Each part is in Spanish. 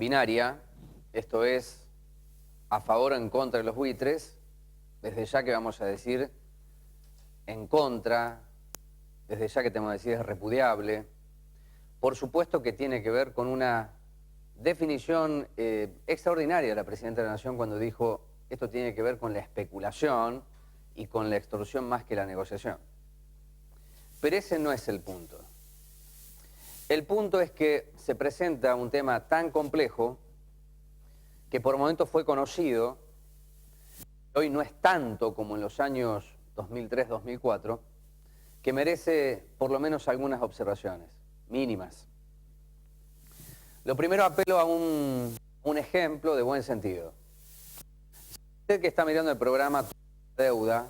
binaria, esto es a favor o en contra de los buitres, desde ya que vamos a decir en contra, desde ya que tenemos que decir es repudiable. Por supuesto que tiene que ver con una definición extraordinaria de la Presidenta de la Nación cuando dijo esto tiene que ver con la especulación y con la extorsión más que la negociación. Pero ese no es el punto. El punto es que se presenta un tema tan complejo que por momentos fue conocido, hoy no es tanto como en los años 2003-2004, que merece por lo menos algunas observaciones, mínimas. Lo primero, apelo a un ejemplo de buen sentido. Usted que está mirando el programa Deuda,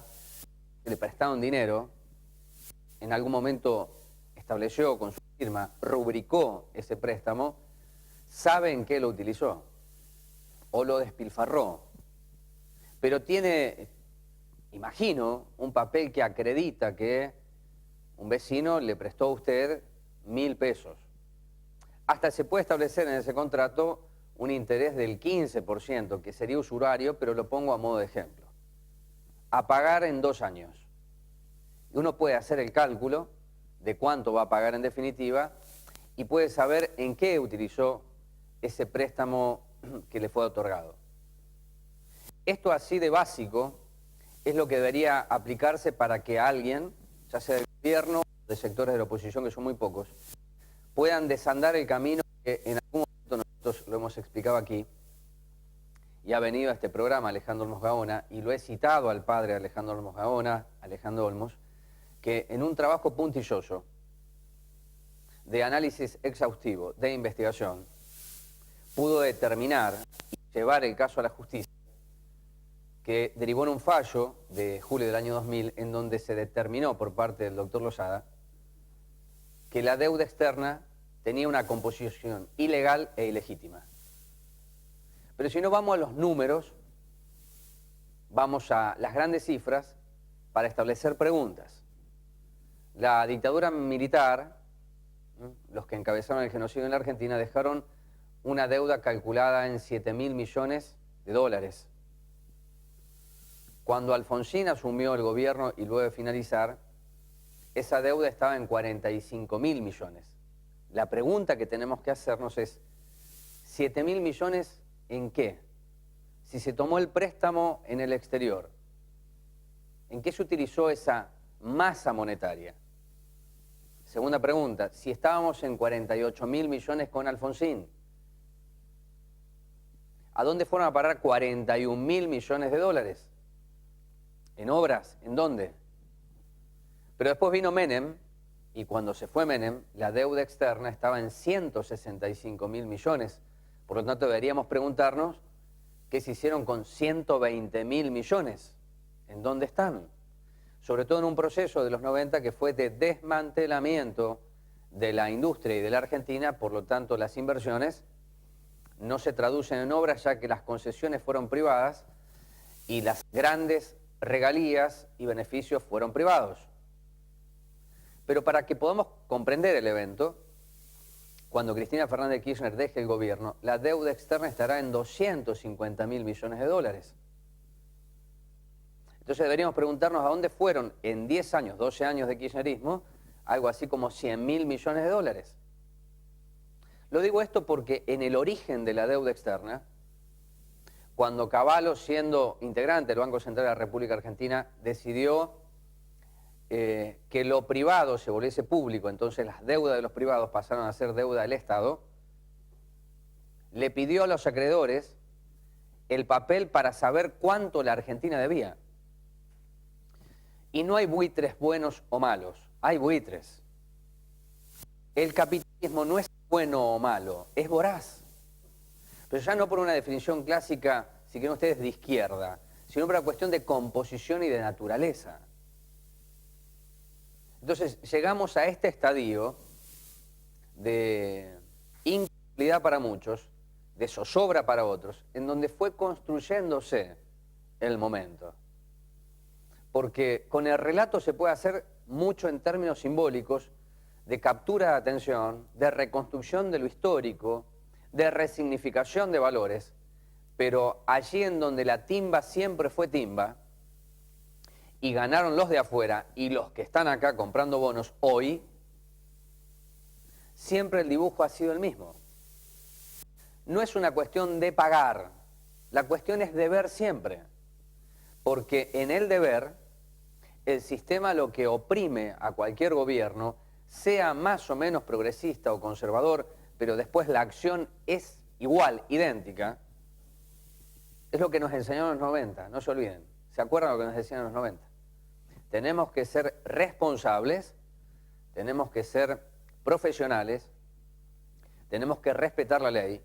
que le prestaron dinero, en algún momento estableció con su firma, rubricó ese préstamo, sabe en qué lo utilizó o lo despilfarró. Pero tiene, imagino, un papel que acredita que un vecino le prestó a usted 1.000 pesos. Hasta se puede establecer en ese contrato un interés del 15%, que sería usurario, pero lo pongo a modo de ejemplo. A pagar en 2 años. Y uno puede hacer el cálculo de cuánto va a pagar en definitiva y puede saber en qué utilizó ese préstamo que le fue otorgado. Esto así de básico es lo que debería aplicarse para que alguien, ya sea del gobierno o de sectores de la oposición, que son muy pocos, puedan desandar el camino que en algún momento nosotros lo hemos explicado aquí, y ha venido a este programa Alejandro Olmos Gaona, y lo he citado al padre Alejandro Olmos Gaona, Alejandro Olmos, que en un trabajo puntilloso de análisis exhaustivo, de investigación, pudo determinar y llevar el caso a la justicia, que derivó en un fallo de julio del año 2000, en donde se determinó por parte del doctor Lozada que la deuda externa tenía una composición ilegal e ilegítima. Pero si no vamos a los números, vamos a las grandes cifras para establecer preguntas. La dictadura militar, los que encabezaron el genocidio en la Argentina, dejaron una deuda calculada en 7.000 millones de dólares. Cuando Alfonsín asumió el gobierno y luego de finalizar, esa deuda estaba en 45.000 millones. La pregunta que tenemos que hacernos es, ¿7.000 millones en qué? Si se tomó el préstamo en el exterior, ¿en qué se utilizó esa masa monetaria? Segunda pregunta, si estábamos en 48.000 millones con Alfonsín, ¿a dónde fueron a parar 41.000 millones de dólares? ¿En obras? ¿En dónde? Pero después vino Menem, y cuando se fue Menem, la deuda externa estaba en 165.000 millones. Por lo tanto, deberíamos preguntarnos qué se hicieron con 120.000 millones. ¿En dónde están? Sobre todo en un proceso de los 90 que fue de desmantelamiento de la industria y de la Argentina, por lo tanto las inversiones no se traducen en obras ya que las concesiones fueron privadas y las grandes regalías y beneficios fueron privados. Pero para que podamos comprender el evento, cuando Cristina Fernández de Kirchner deje el gobierno, la deuda externa estará en 250.000 millones de dólares. Entonces deberíamos preguntarnos a dónde fueron en 10 años, 12 años de kirchnerismo, algo así como 100.000 millones de dólares. Lo digo esto porque en el origen de la deuda externa, cuando Cavallo, siendo integrante del Banco Central de la República Argentina, decidió que lo privado se volviese público, entonces las deudas de los privados pasaron a ser deuda del Estado, le pidió a los acreedores el papel para saber cuánto la Argentina debía. Y no hay buitres buenos o malos, hay buitres. El capitalismo no es bueno o malo, es voraz. Pero ya no por una definición clásica, si quieren ustedes, de izquierda, sino por una cuestión de composición y de naturaleza. Entonces llegamos a este estadio de incredulidad para muchos, de zozobra para otros, en donde fue construyéndose el momento. Porque con el relato se puede hacer mucho en términos simbólicos, de captura de atención, de reconstrucción de lo histórico, de resignificación de valores, pero allí en donde la timba siempre fue timba, y ganaron los de afuera, y los que están acá comprando bonos hoy, siempre el dibujo ha sido el mismo. No es una cuestión de pagar, la cuestión es deber siempre, porque en el deber, el sistema lo que oprime a cualquier gobierno, sea más o menos progresista o conservador, pero después la acción es igual, idéntica, es lo que nos enseñaron en los 90, no se olviden. ¿Se acuerdan lo que nos decían en los 90? Tenemos que ser responsables, tenemos que ser profesionales, tenemos que respetar la ley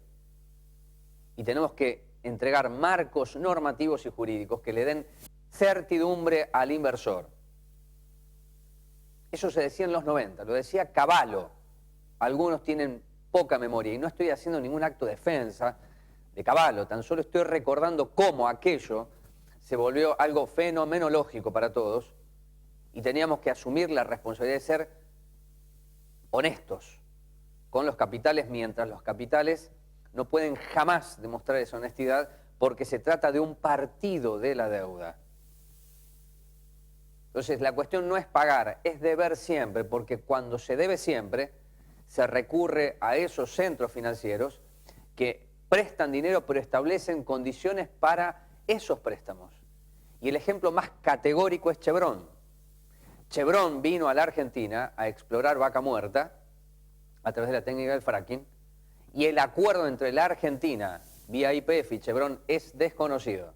y tenemos que entregar marcos normativos y jurídicos que le den certidumbre al inversor. Eso se decía en los 90, lo decía Cavallo. Algunos tienen poca memoria y no estoy haciendo ningún acto de defensa de Cavallo, tan solo estoy recordando cómo aquello se volvió algo fenomenológico para todos y teníamos que asumir la responsabilidad de ser honestos con los capitales, mientras los capitales no pueden jamás demostrar esa honestidad porque se trata de un partido de la deuda. Entonces la cuestión no es pagar, es deber siempre, porque cuando se debe siempre, se recurre a esos centros financieros que prestan dinero pero establecen condiciones para esos préstamos. Y el ejemplo más categórico es Chevron. Chevron vino a la Argentina a explorar Vaca Muerta a través de la técnica del fracking y el acuerdo entre la Argentina, vía YPF y Chevron, es desconocido.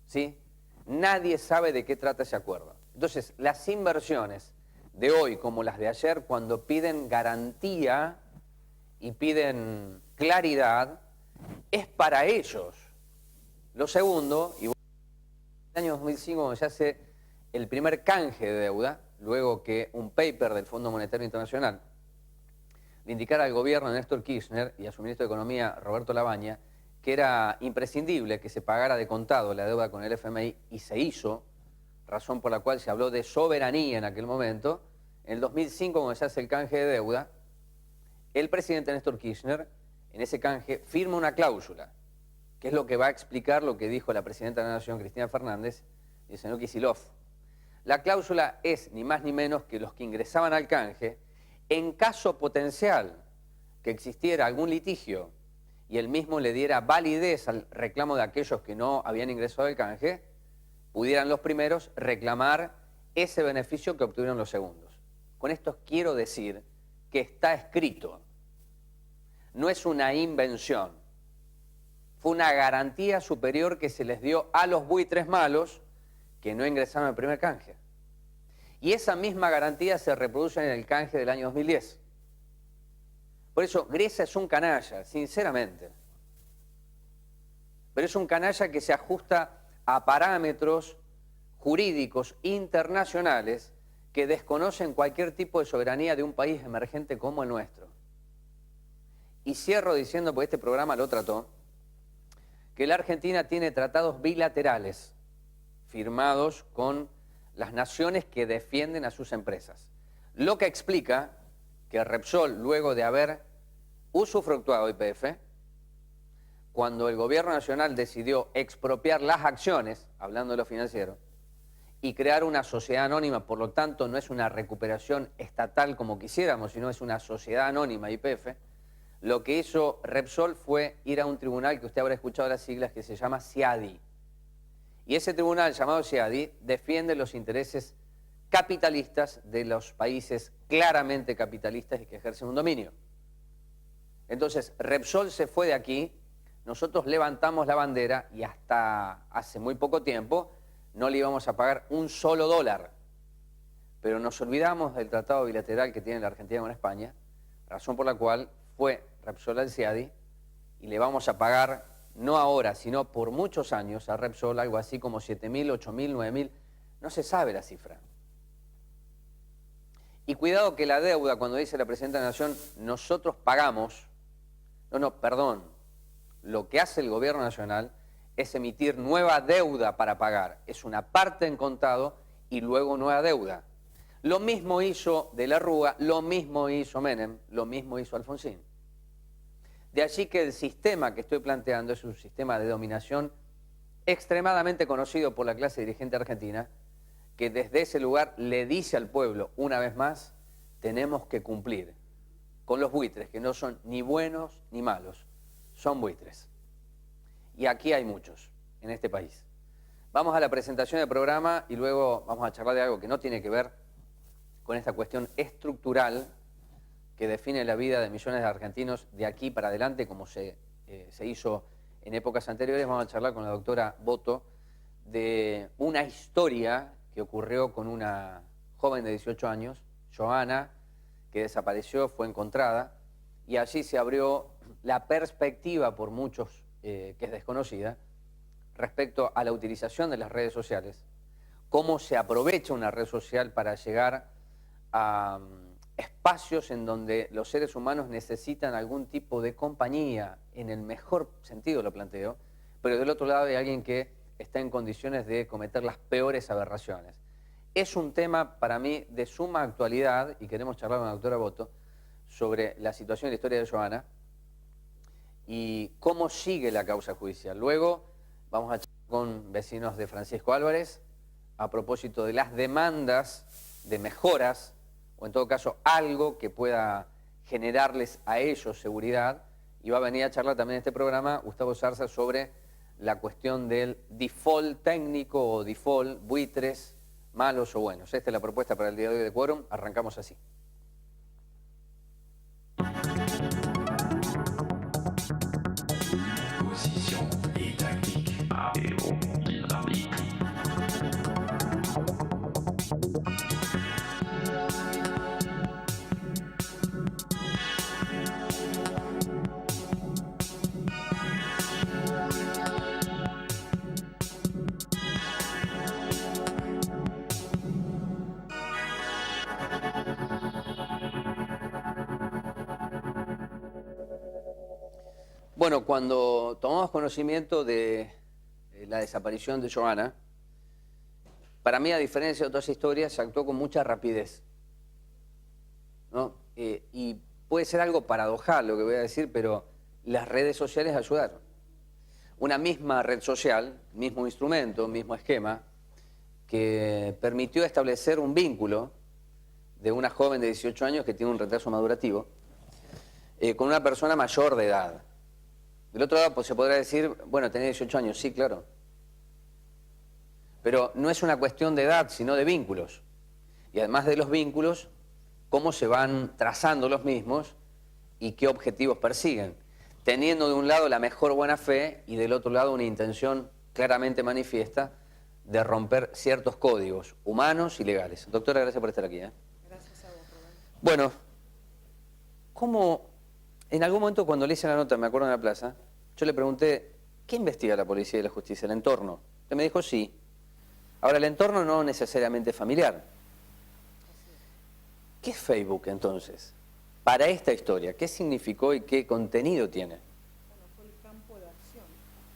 ¿Sí? Nadie sabe de qué trata ese acuerdo. Entonces, las inversiones de hoy como las de ayer, cuando piden garantía y piden claridad, es para ellos. Lo segundo, y en el año 2005 se hace el primer canje de deuda, luego que un paper del Fondo Monetario Internacional le indicara al gobierno de Néstor Kirchner y a su ministro de Economía, Roberto Labaña, que era imprescindible que se pagara de contado la deuda con el FMI, y se hizo, razón por la cual se habló de soberanía en aquel momento. En el 2005, cuando se hace el canje de deuda, el presidente Néstor Kirchner, en ese canje, firma una cláusula, que es lo que va a explicar lo que dijo la presidenta de la Nación, Cristina Fernández, y el señor Kicillof. La cláusula es, ni más ni menos, que los que ingresaban al canje, en caso potencial que existiera algún litigio y el mismo le diera validez al reclamo de aquellos que no habían ingresado al canje, pudieran los primeros reclamar ese beneficio que obtuvieron los segundos. Con esto quiero decir que está escrito, no es una invención, fue una garantía superior que se les dio a los buitres malos que no ingresaron al primer canje. Y esa misma garantía se reproduce en el canje del año 2010. Por eso, Grisa es un canalla, sinceramente. Pero es un canalla que se ajusta a parámetros jurídicos internacionales que desconocen cualquier tipo de soberanía de un país emergente como el nuestro. Y cierro diciendo, porque este programa lo trató, que la Argentina tiene tratados bilaterales firmados con las naciones que defienden a sus empresas. Lo que explica que Repsol, luego de haber usufructuado YPF, cuando el gobierno nacional decidió expropiar las acciones, hablando de lo financiero, y crear una sociedad anónima, por lo tanto no es una recuperación estatal como quisiéramos, sino es una sociedad anónima YPF, lo que hizo Repsol fue ir a un tribunal que usted habrá escuchado las siglas, que se llama CIADI. Y ese tribunal llamado CIADI defiende los intereses capitalistas de los países claramente capitalistas y que ejercen un dominio. Entonces, Repsol se fue de aquí, nosotros levantamos la bandera y hasta hace muy poco tiempo no le íbamos a pagar un solo dólar. Pero nos olvidamos del tratado bilateral que tiene la Argentina con España, razón por la cual fue Repsol al CIADI y le vamos a pagar, no ahora, sino por muchos años a Repsol, algo así como 7.000, 8.000, 9.000, no se sabe la cifra. Y cuidado que la deuda, cuando dice la Presidenta de la Nación, nosotros pagamos, perdón, lo que hace el Gobierno Nacional es emitir nueva deuda para pagar, es una parte en contado y luego nueva deuda. Lo mismo hizo De la Rúa, lo mismo hizo Menem, lo mismo hizo Alfonsín. De allí que el sistema que estoy planteando es un sistema de dominación extremadamente conocido por la clase dirigente argentina, que desde ese lugar le dice al pueblo, una vez más, tenemos que cumplir con los buitres, que no son ni buenos ni malos, son buitres. Y aquí hay muchos, en este país. Vamos a la presentación del programa y luego vamos a charlar de algo que no tiene que ver con esta cuestión estructural que define la vida de millones de argentinos de aquí para adelante, como se hizo en épocas anteriores. Vamos a charlar con la doctora Boto de una historia que ocurrió con una joven de 18 años, Joana, que desapareció, fue encontrada, y allí se abrió la perspectiva por muchos, que es desconocida, respecto a la utilización de las redes sociales, cómo se aprovecha una red social para llegar a espacios en donde los seres humanos necesitan algún tipo de compañía, en el mejor sentido lo planteo, pero del otro lado hay alguien que está en condiciones de cometer las peores aberraciones. Es un tema para mí de suma actualidad, y queremos charlar con la doctora Boto sobre la situación y la historia de Joana y cómo sigue la causa judicial. Luego vamos a charlar con vecinos de Francisco Álvarez a propósito de las demandas de mejoras, o en todo caso algo que pueda generarles a ellos seguridad, y va a venir a charlar también en este programa Gustavo Zarza sobre la cuestión del default técnico o default, buitres, malos o buenos. Esta es la propuesta para el día de hoy de Quórum. Arrancamos así. Bueno, cuando tomamos conocimiento de la desaparición de Joana, para mí, a diferencia de otras historias, se actuó con mucha rapidez, ¿no? Y puede ser algo paradojal lo que voy a decir, pero las redes sociales ayudaron. Una misma red social, mismo instrumento, mismo esquema, que permitió establecer un vínculo de una joven de 18 años que tiene un retraso madurativo, con una persona mayor de edad. Del otro lado, pues, se podrá decir, bueno, tenés 18 años, sí, claro. Pero no es una cuestión de edad, sino de vínculos. Y además de los vínculos, cómo se van trazando los mismos y qué objetivos persiguen. Teniendo de un lado la mejor buena fe y del otro lado una intención claramente manifiesta de romper ciertos códigos humanos y legales. Doctora, gracias por estar aquí. Gracias a vos, Rubén. Bueno, ¿cómo...? En algún momento cuando le hice la nota, me acuerdo en la plaza, yo le pregunté, ¿qué investiga la policía y la justicia? ¿El entorno? Él me dijo, sí. Ahora, el entorno no necesariamente familiar. ¿Qué es Facebook entonces? Para esta historia, ¿qué significó y qué contenido tiene? Bueno, fue el campo de acción.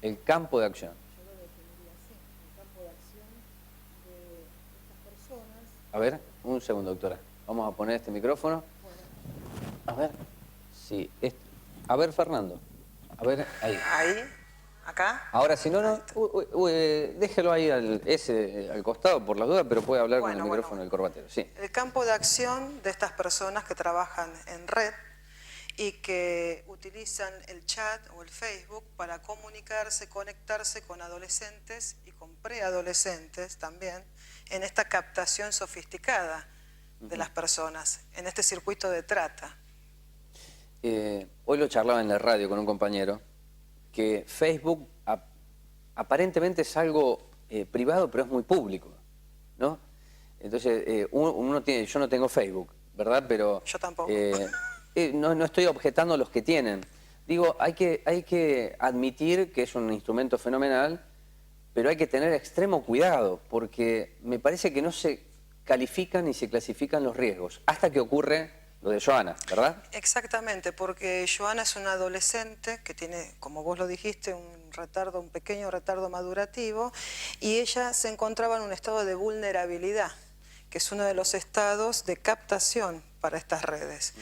El campo de acción. Yo lo definiría así, el campo de acción de estas personas. A ver, un segundo, doctora. Vamos a poner este micrófono. Bueno. A ver. Sí. A ver, Fernando. A ver, ahí. Ahí, acá. Ahora, si no, déjelo ahí al costado por las dudas, pero puede hablar con el micrófono del corbatero. Sí. El campo de acción de estas personas que trabajan en red y que utilizan el chat o el Facebook para comunicarse, conectarse con adolescentes y con preadolescentes también, en esta captación sofisticada de las personas, en este circuito de trata. Hoy lo charlaba en la radio con un compañero, que Facebook aparentemente es algo privado, pero es muy público, ¿no? Entonces, yo no tengo Facebook, ¿verdad? Pero yo tampoco. No estoy objetando a los que tienen. Digo, hay que admitir que es un instrumento fenomenal, pero hay que tener extremo cuidado, porque me parece que no se califican ni se clasifican los riesgos, hasta que ocurre lo de Joana, ¿verdad? Exactamente, porque Joana es una adolescente que tiene, como vos lo dijiste, un pequeño retardo madurativo, y ella se encontraba en un estado de vulnerabilidad, que es uno de los estados de captación para estas redes.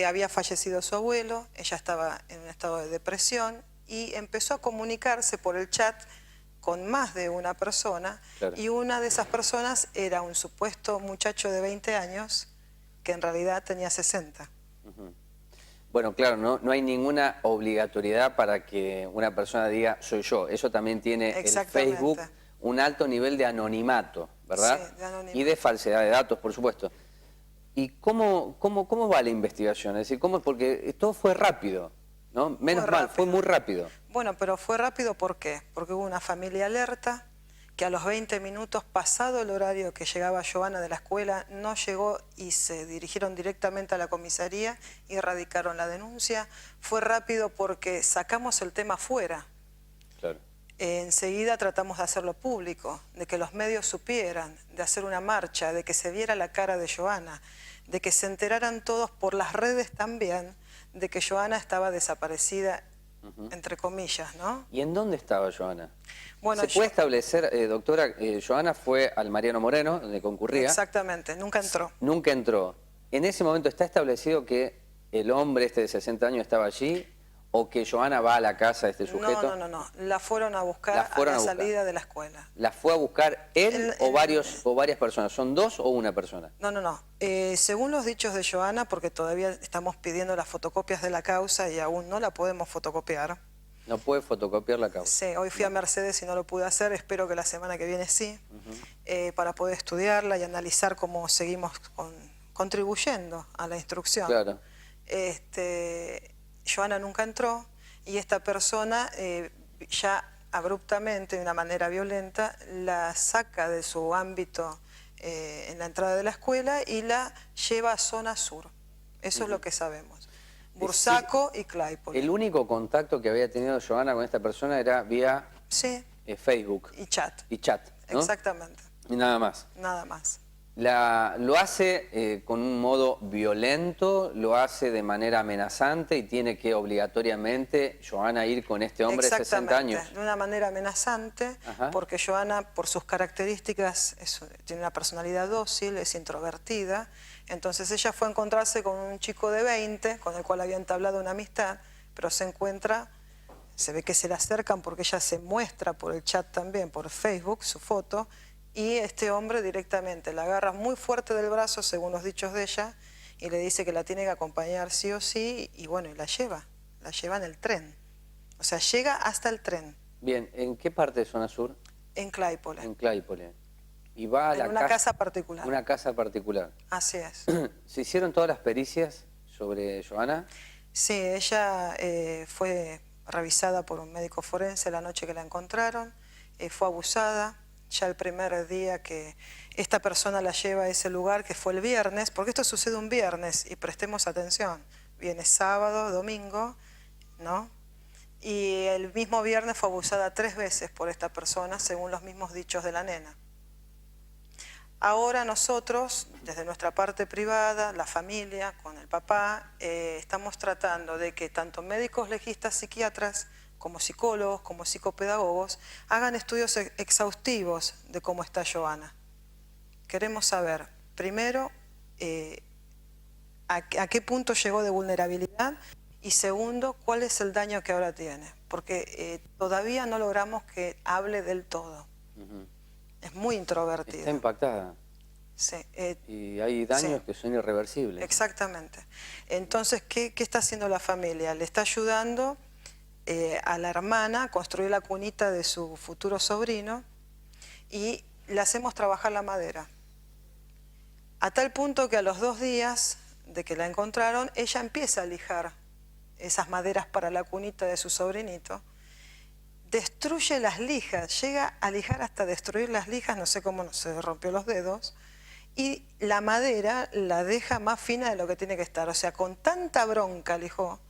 Había fallecido su abuelo, ella estaba en un estado de depresión y empezó a comunicarse por el chat con más de una persona, Claro. y una de esas personas era un supuesto muchacho de 20 años que en realidad tenía 60. Bueno, claro, no hay ninguna obligatoriedad para que una persona diga soy yo. Eso también tiene el Facebook un alto nivel de anonimato, ¿verdad? Sí, de anonimato. Y de falsedad de datos, por supuesto. ¿Y cómo va la investigación? Es decir, porque todo fue rápido, ¿no? Menos mal, fue muy rápido. Bueno, pero fue rápido, ¿por qué? Porque hubo una familia alerta que a los 20 minutos pasado el horario que llegaba Joana de la escuela no llegó y se dirigieron directamente a la comisaría y radicaron la denuncia. Fue rápido porque sacamos el tema fuera. Claro. Enseguida tratamos de hacerlo público, de que los medios supieran, de hacer una marcha, de que se viera la cara de Joana, de que se enteraran todos por las redes también de que Joana estaba desaparecida, entre comillas, ¿no? ¿Y en dónde estaba Joana? Bueno, ¿Se puede establecer, doctora, Joana fue al Mariano Moreno, donde concurría? Exactamente, nunca entró. Nunca entró. ¿En ese momento está establecido que el hombre de 60 años estaba allí o que Joana va a la casa de este sujeto? No. La fueron a buscar a la salida de la escuela. ¿La fue a buscar él o varias personas? ¿Son dos o una persona? No. Según los dichos de Joana, porque todavía estamos pidiendo las fotocopias de la causa y aún no la podemos fotocopiar. No puede fotocopiar la causa. Sí, hoy fui a Mercedes y no lo pude hacer, espero que la semana que viene sí, para poder estudiarla y analizar cómo seguimos contribuyendo a la instrucción. Claro. Joana nunca entró y esta persona ya abruptamente, de una manera violenta, la saca de su ámbito en la entrada de la escuela y la lleva a zona sur. Eso es lo que sabemos. Bursaco y Claypole. El único contacto que había tenido Joana con esta persona era vía Facebook. Y chat. Y chat, ¿no? Exactamente. Y nada más. Nada más. Lo hace con un modo violento, lo hace de manera amenazante y tiene que obligatoriamente Joana ir con este hombre de 60 años. De una manera amenazante, porque Joana, por sus características, tiene una personalidad dócil, es introvertida. Entonces ella fue a encontrarse con un chico de 20, con el cual había entablado una amistad, pero se ve que se le acercan porque ella se muestra por el chat también, por Facebook, su foto, y este hombre directamente la agarra muy fuerte del brazo, según los dichos de ella, y le dice que la tiene que acompañar sí o sí, y bueno, y la lleva en el tren. O sea, llega hasta el tren. Bien, ¿en qué parte de zona sur? En Claypole. En Claypole. Y va a una casa particular. Una casa particular. Así es. ¿Se hicieron todas las pericias sobre Joana? Sí, ella fue revisada por un médico forense la noche que la encontraron, fue abusada. Ya el primer día que esta persona la lleva a ese lugar, que fue el viernes, porque esto sucede un viernes, y prestemos atención, viene sábado, domingo, ¿no? Y el mismo viernes fue abusada 3 veces por esta persona, según los mismos dichos de la nena. Ahora nosotros, desde nuestra parte privada, la familia, con el papá, estamos tratando de que tanto médicos legistas, psiquiatras, como psicólogos, como psicopedagogos, hagan estudios exhaustivos de cómo está Joana. Queremos saber, primero, a qué punto llegó de vulnerabilidad, y segundo, cuál es el daño que ahora tiene, porque todavía no logramos que hable del todo. Es muy introvertida. Está impactada. Sí. Y hay daños que son irreversibles. Exactamente. Entonces, ¿qué está haciendo la familia? Le está ayudando a la hermana a construir la cunita de su futuro sobrino y le hacemos trabajar la madera. A tal punto que a los 2 días de que la encontraron, ella empieza a lijar esas maderas para la cunita de su sobrinito. Destruye las lijas, llega a lijar hasta destruir las lijas, no sé cómo no se rompió los dedos, y la madera la deja más fina de lo que tiene que estar. O sea, con tanta bronca lijó,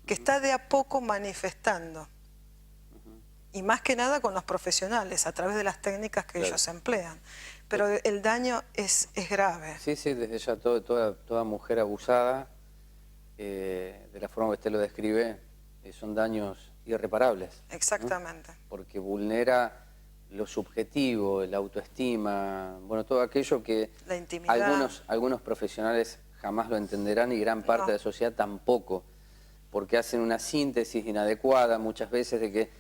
que está de a poco manifestando. Y más que nada con los profesionales, a través de las técnicas que ellos emplean. Pero el daño es grave. Sí, desde ya toda mujer abusada, de la forma que usted lo describe, son daños irreparables. Exactamente. Porque vulnera lo subjetivo, la autoestima, bueno, todo aquello que La intimidad. algunos profesionales jamás lo entenderán y gran parte No. de la sociedad tampoco, porque hacen una síntesis inadecuada muchas veces de que,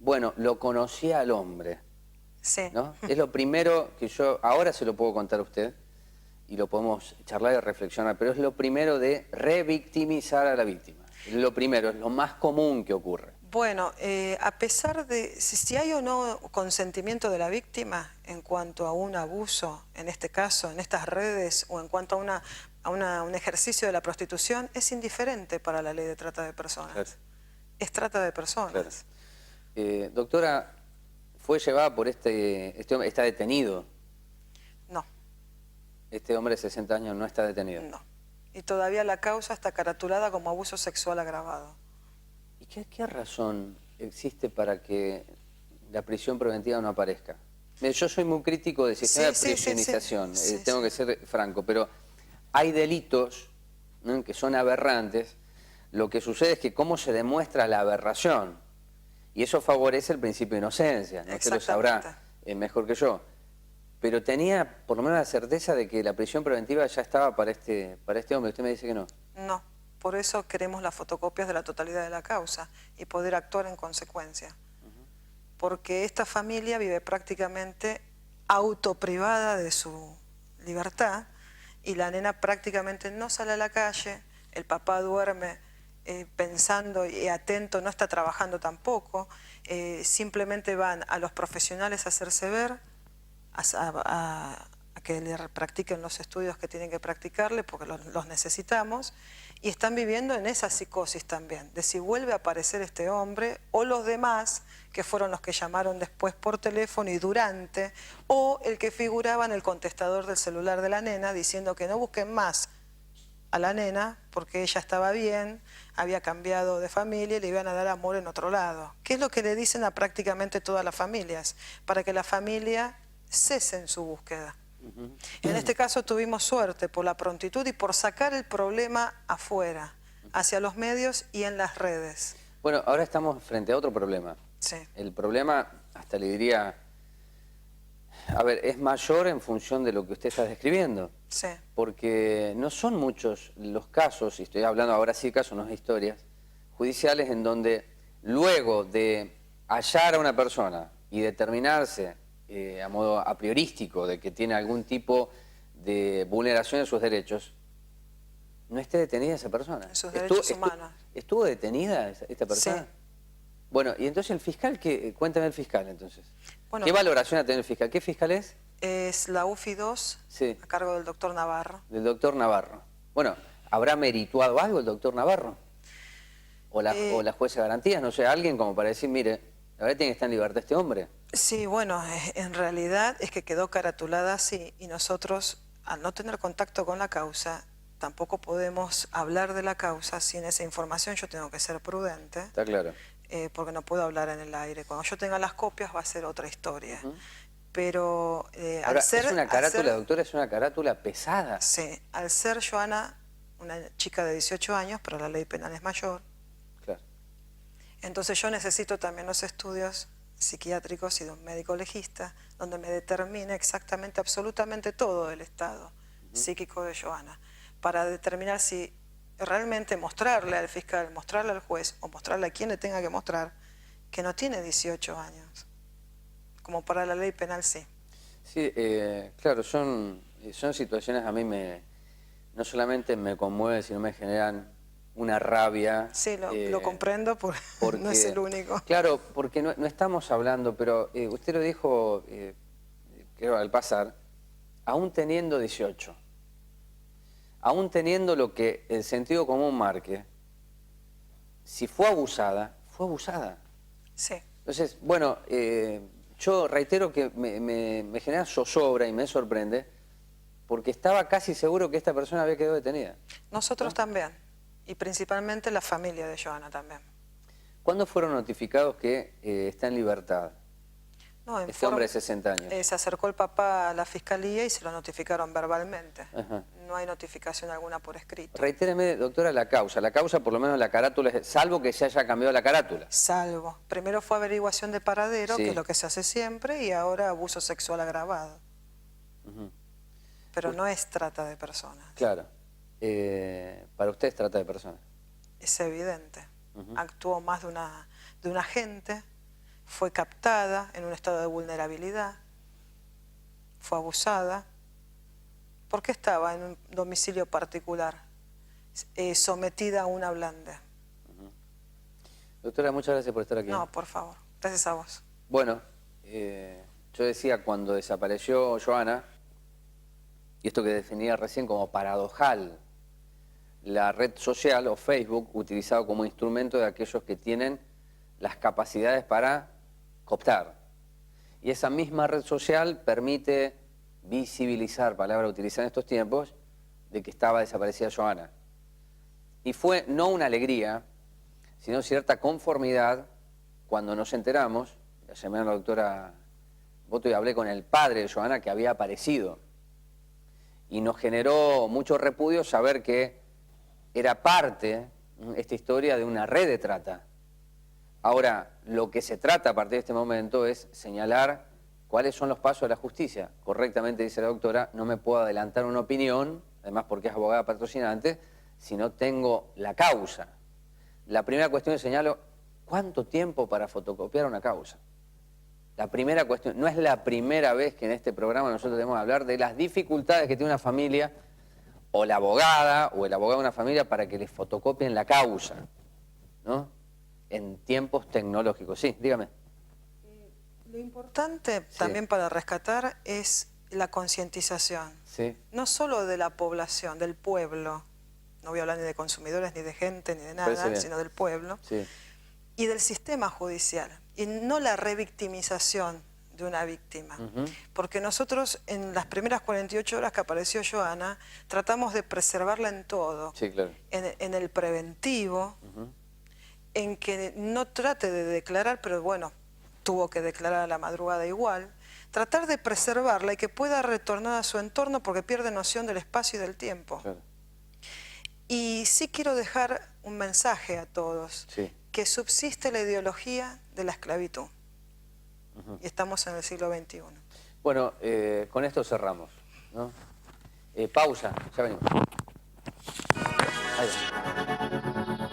bueno, lo conocía al hombre, Sí. ¿no? Es lo primero que yo, ahora se lo puedo contar a usted, y lo podemos charlar y reflexionar, pero es lo primero de revictimizar a la víctima. Es lo primero, es lo más común que ocurre. Bueno, a pesar de si hay o no consentimiento de la víctima en cuanto a un abuso, en este caso, en estas redes, o en cuanto a un ejercicio de la prostitución, es indiferente para la ley de trata de personas. Claro. Es trata de personas. Claro. Doctora, fue llevada por este hombre, está detenido. No, Este hombre de 60 años no está detenido. no. Y todavía la causa está caratulada como abuso sexual agravado. ¿Y qué razón existe para que la prisión preventiva no aparezca? Mire, yo soy muy crítico del sistema de prisionización, tengo que ser franco, pero hay delitos, ¿no?, que son aberrantes. Lo que sucede es que cómo se demuestra la aberración, y eso favorece el principio de inocencia, ¿no? Usted lo sabrá mejor que yo. Pero tenía por lo menos la certeza de que la prisión preventiva ya estaba para este hombre. Usted me dice que no. No, por eso queremos las fotocopias de la totalidad de la causa y poder actuar en consecuencia. Porque esta familia vive prácticamente autoprivada de su libertad y la nena prácticamente no sale a la calle, el papá duerme pensando y atento, no está trabajando tampoco, simplemente van a los profesionales a hacerse ver, a que le practiquen los estudios que tienen que practicarle porque los necesitamos, y están viviendo en esa psicosis también, de si vuelve a aparecer este hombre o los demás que fueron los que llamaron después por teléfono y durante, o el que figuraba en el contestador del celular de la nena diciendo que no busquen más a la nena porque ella estaba bien, había cambiado de familia y le iban a dar amor en otro lado. ¿Qué es lo que le dicen a prácticamente todas las familias? Para que la familia cese en su búsqueda. En este caso tuvimos suerte por la prontitud y por sacar el problema afuera, hacia los medios y en las redes. Bueno, ahora estamos frente a otro problema. Sí. El problema, hasta le diría, a ver, es mayor en función de lo que usted está describiendo. Sí. Porque no son muchos los casos, y estoy hablando ahora sí de casos, no de historias, judiciales en donde luego de hallar a una persona y determinarse a modo a priorístico de que tiene algún tipo de vulneración de sus derechos, no esté detenida esa persona. Sus derechos humanos. ¿Estuvo detenida esta persona? Sí. Bueno, y entonces el fiscal, cuéntame el fiscal entonces. Bueno, ¿Qué valoración ha tenido el fiscal? ¿Qué fiscal es? Es la UFI 2, sí, a cargo del doctor Navarro. Del doctor Navarro. Bueno, ¿habrá merituado algo el doctor Navarro? ¿O la jueza de garantías? No sé, alguien como para decir, mire, la verdad tiene que estar en libertad este hombre. Sí, bueno, en realidad es que quedó caratulada así y nosotros, al no tener contacto con la causa, tampoco podemos hablar de la causa sin esa información. Yo tengo que ser prudente. Está claro. Porque no puedo hablar en el aire. Cuando yo tenga las copias va a ser otra historia. Pero ahora, es una carátula, doctora, es una carátula pesada. Sí, al ser Joana una chica de 18 años, pero la ley penal es mayor. Claro. Entonces yo necesito también los estudios psiquiátricos y de un médico legista, donde me determine exactamente, absolutamente todo el estado psíquico de Joana, para determinar si realmente mostrarle al fiscal, mostrarle al juez, o mostrarle a quien le tenga que mostrar, que no tiene 18 años, como para la ley penal sí. Sí, claro, son situaciones a mí no solamente me conmueven, sino me generan una rabia. Sí, lo comprendo porque no es el único. Claro, porque no estamos hablando, pero usted lo dijo, creo al pasar, aún teniendo 18, aún teniendo lo que el sentido común marque, si fue abusada, fue abusada. Sí. Entonces, bueno, yo reitero que me genera zozobra y me sorprende, porque estaba casi seguro que esta persona había quedado detenida. Nosotros también. Y principalmente la familia de Joana también. ¿Cuándo fueron notificados que está en libertad? No, en este hombre de 60 años. Se acercó el papá a la fiscalía y se lo notificaron verbalmente. Ajá. No hay notificación alguna por escrito. Reitéreme, doctora, la causa. La causa, por lo menos la carátula, salvo que se haya cambiado la carátula. Salvo. Primero fue averiguación de paradero, Sí. que es lo que se hace siempre, y ahora abuso sexual agravado. Pero no es trata de personas. Claro. Para usted es trata de personas. Es evidente. Actuó más de un agente, fue captada en un estado de vulnerabilidad, fue abusada, porque estaba en un domicilio particular, sometida a una blanda. Doctora, muchas gracias por estar aquí. No, por favor. Gracias a vos. Bueno, yo decía cuando desapareció Joana, y esto que definía recién como paradojal, la red social o Facebook utilizado como instrumento de aquellos que tienen las capacidades para cooptar. Y esa misma red social permite visibilizar, palabra utilizada en estos tiempos, de que estaba desaparecida Joana. Y fue no una alegría, sino cierta conformidad cuando nos enteramos, la llamé a la doctora Boto y hablé con el padre de Joana que había aparecido. Y nos generó mucho repudio saber que era parte, esta historia, de una red de trata. Ahora, lo que se trata a partir de este momento es señalar cuáles son los pasos de la justicia. Correctamente dice la doctora, no me puedo adelantar una opinión, además porque es abogada patrocinante, si no tengo la causa. La primera cuestión que señalo, ¿cuánto tiempo para fotocopiar una causa? La primera cuestión, no es la primera vez que en este programa nosotros debemos hablar de las dificultades que tiene una familia, o la abogada, o el abogado de una familia, para que les fotocopien la causa, ¿no? En tiempos tecnológicos. Sí, dígame. Lo importante también para rescatar es la concientización. Sí. No solo de la población, del pueblo. No voy a hablar ni de consumidores, ni de gente, ni de nada, sino del pueblo. Sí. Y del sistema judicial. Y no la revictimización de una víctima. Porque nosotros en las primeras 48 horas que apareció Joana, tratamos de preservarla en todo. Sí, claro. En el preventivo, en que no trate de declarar, pero bueno, tuvo que declarar a la madrugada igual, tratar de preservarla y que pueda retornar a su entorno porque pierde noción del espacio y del tiempo. Claro. Y sí quiero dejar un mensaje a todos, Sí. que subsiste la ideología de la esclavitud. Y estamos en el siglo XXI. Bueno, con esto cerramos, ¿no? Pausa, ya venimos. Ahí va.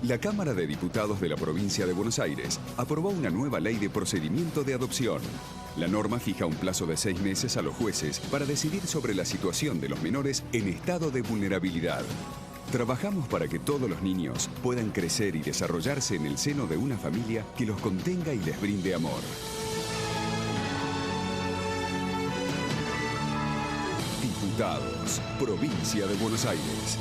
La Cámara de Diputados de la Provincia de Buenos Aires aprobó una nueva ley de procedimiento de adopción. La norma fija un plazo de 6 meses a los jueces para decidir sobre la situación de los menores en estado de vulnerabilidad. Trabajamos para que todos los niños puedan crecer y desarrollarse en el seno de una familia que los contenga y les brinde amor. Diputados, Provincia de Buenos Aires.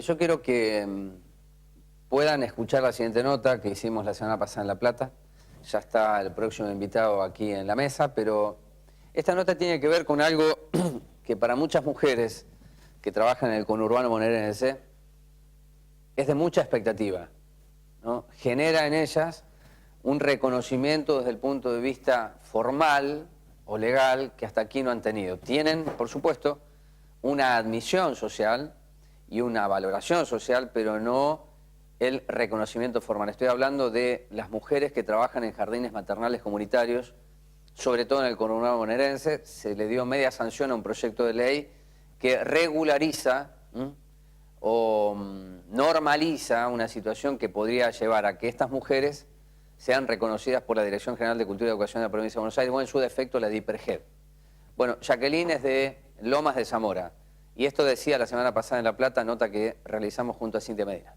Yo quiero que puedan escuchar la siguiente nota que hicimos la semana pasada en La Plata. Ya está el próximo invitado aquí en la mesa, pero esta nota tiene que ver con algo que para muchas mujeres que trabajan en el conurbano bonaerense es de mucha expectativa, ¿no? Genera en ellas un reconocimiento desde el punto de vista formal o legal que hasta aquí no han tenido. Tienen, por supuesto, una admisión social y una valoración social, pero no el reconocimiento formal. Estoy hablando de las mujeres que trabajan en jardines maternales comunitarios, sobre todo en el conurbano bonaerense. Se le dio media sanción a un proyecto de ley que regulariza o normaliza una situación que podría llevar a que estas mujeres sean reconocidas por la Dirección General de Cultura y Educación de la Provincia de Buenos Aires, o en su defecto la DIPREGED. Bueno, Jacqueline es de Lomas de Zamora, y esto decía la semana pasada en La Plata, nota que realizamos junto a Cintia Medina.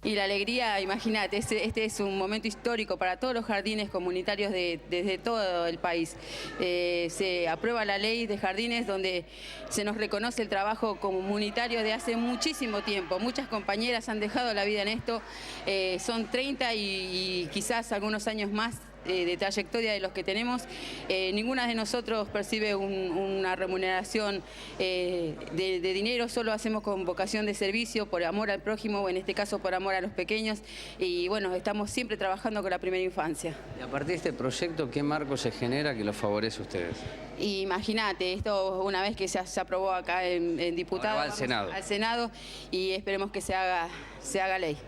Y la alegría, imagínate, este es un momento histórico para todos los jardines comunitarios desde todo el país. Se aprueba la ley de jardines donde se nos reconoce el trabajo comunitario de hace muchísimo tiempo. Muchas compañeras han dejado la vida en esto, son 30 y quizás algunos años más de trayectoria de los que tenemos. Ninguna de nosotros percibe una remuneración de dinero, solo hacemos con vocación de servicio, por amor al prójimo, o en este caso por amor a los pequeños, y bueno, estamos siempre trabajando con la primera infancia. Y a partir de este proyecto, ¿qué marco se genera que los favorece a ustedes? Imagínate, esto una vez que se aprobó acá en diputado, al Senado. Al Senado, y esperemos que se haga ley.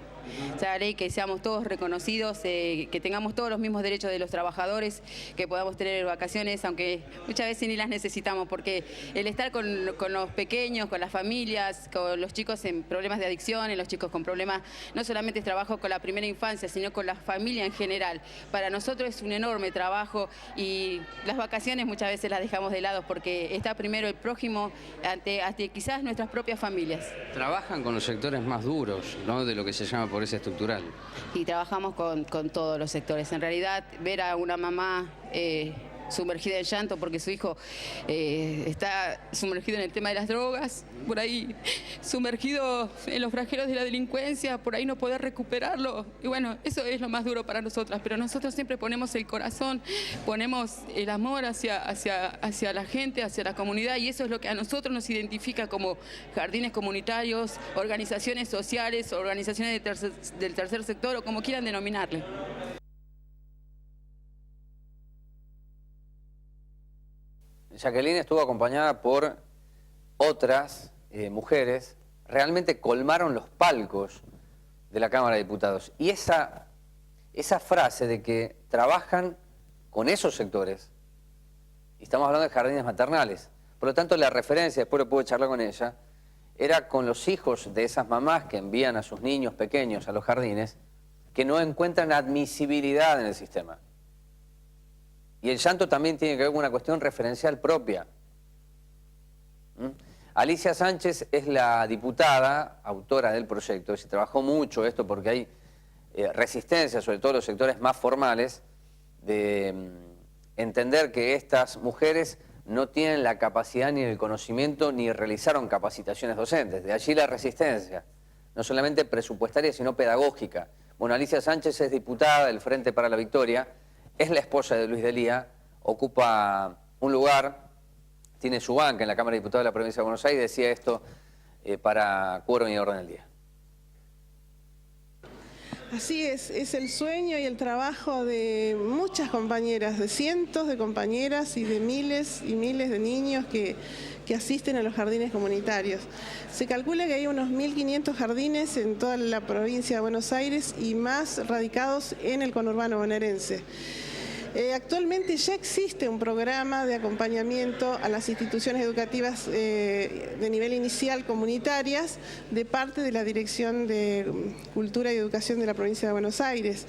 Esa ley, que seamos todos reconocidos, que tengamos todos los mismos derechos de los trabajadores, que podamos tener vacaciones, aunque muchas veces ni las necesitamos, porque el estar con los pequeños, con las familias, con los chicos en problemas de adicciones, los chicos con problemas, no solamente es trabajo con la primera infancia, sino con la familia en general. Para nosotros es un enorme trabajo, y las vacaciones muchas veces las dejamos de lado porque está primero el prójimo ante quizás nuestras propias familias. Trabajan con los sectores más duros, ¿no?, de lo que se llama pobreza estructural. Y trabajamos con todos los sectores. En realidad, ver a una mamá sumergida en llanto porque su hijo está sumergido en el tema de las drogas, por ahí sumergido en los flagelos de la delincuencia, por ahí no poder recuperarlo. Y bueno, eso es lo más duro para nosotras, pero nosotros siempre ponemos el corazón, ponemos el amor hacia la gente, hacia la comunidad, y eso es lo que a nosotros nos identifica como jardines comunitarios, organizaciones sociales, organizaciones del tercer sector, o como quieran denominarle. Jacqueline estuvo acompañada por otras mujeres, realmente colmaron los palcos de la Cámara de Diputados. Y esa frase de que trabajan con esos sectores, y estamos hablando de jardines maternales, por lo tanto la referencia, después lo pude charlar con ella, era con los hijos de esas mamás que envían a sus niños pequeños a los jardines, que no encuentran admisibilidad en el sistema. Y el llanto también tiene que ver con una cuestión referencial propia. Alicia Sánchez es la diputada, autora del proyecto, se trabajó mucho esto porque hay resistencia, sobre todo en los sectores más formales, de entender que estas mujeres no tienen la capacidad ni el conocimiento ni realizaron capacitaciones docentes. De allí la resistencia, no solamente presupuestaria, sino pedagógica. Bueno, Alicia Sánchez es diputada del Frente para la Victoria, es la esposa de Luis Delía, ocupa un lugar, tiene su banca en la Cámara de Diputados de la Provincia de Buenos Aires, decía esto para Quórum y Orden del Día. Así es el sueño y el trabajo de muchas compañeras, de cientos de compañeras y de miles y miles de niños que asisten a los jardines comunitarios. Se calcula que hay unos 1.500 jardines en toda la provincia de Buenos Aires y más radicados en el conurbano bonaerense. Actualmente ya existe un programa de acompañamiento a las instituciones educativas de nivel inicial comunitarias de parte de la Dirección de Cultura y Educación de la Provincia de Buenos Aires.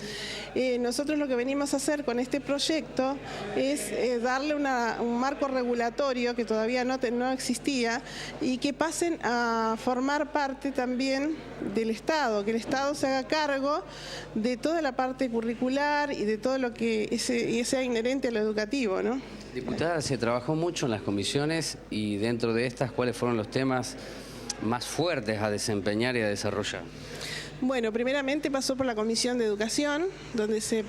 Nosotros lo que venimos a hacer con este proyecto es darle un marco regulatorio que todavía no existía y que pasen a formar parte también del Estado, que el Estado se haga cargo de toda la parte curricular y de todo lo que sea inherente a lo educativo, ¿no? Diputada, se trabajó mucho en las comisiones y dentro de estas, ¿cuáles fueron los temas más fuertes a desempeñar y a desarrollar? Bueno, primeramente pasó por la Comisión de Educación, donde se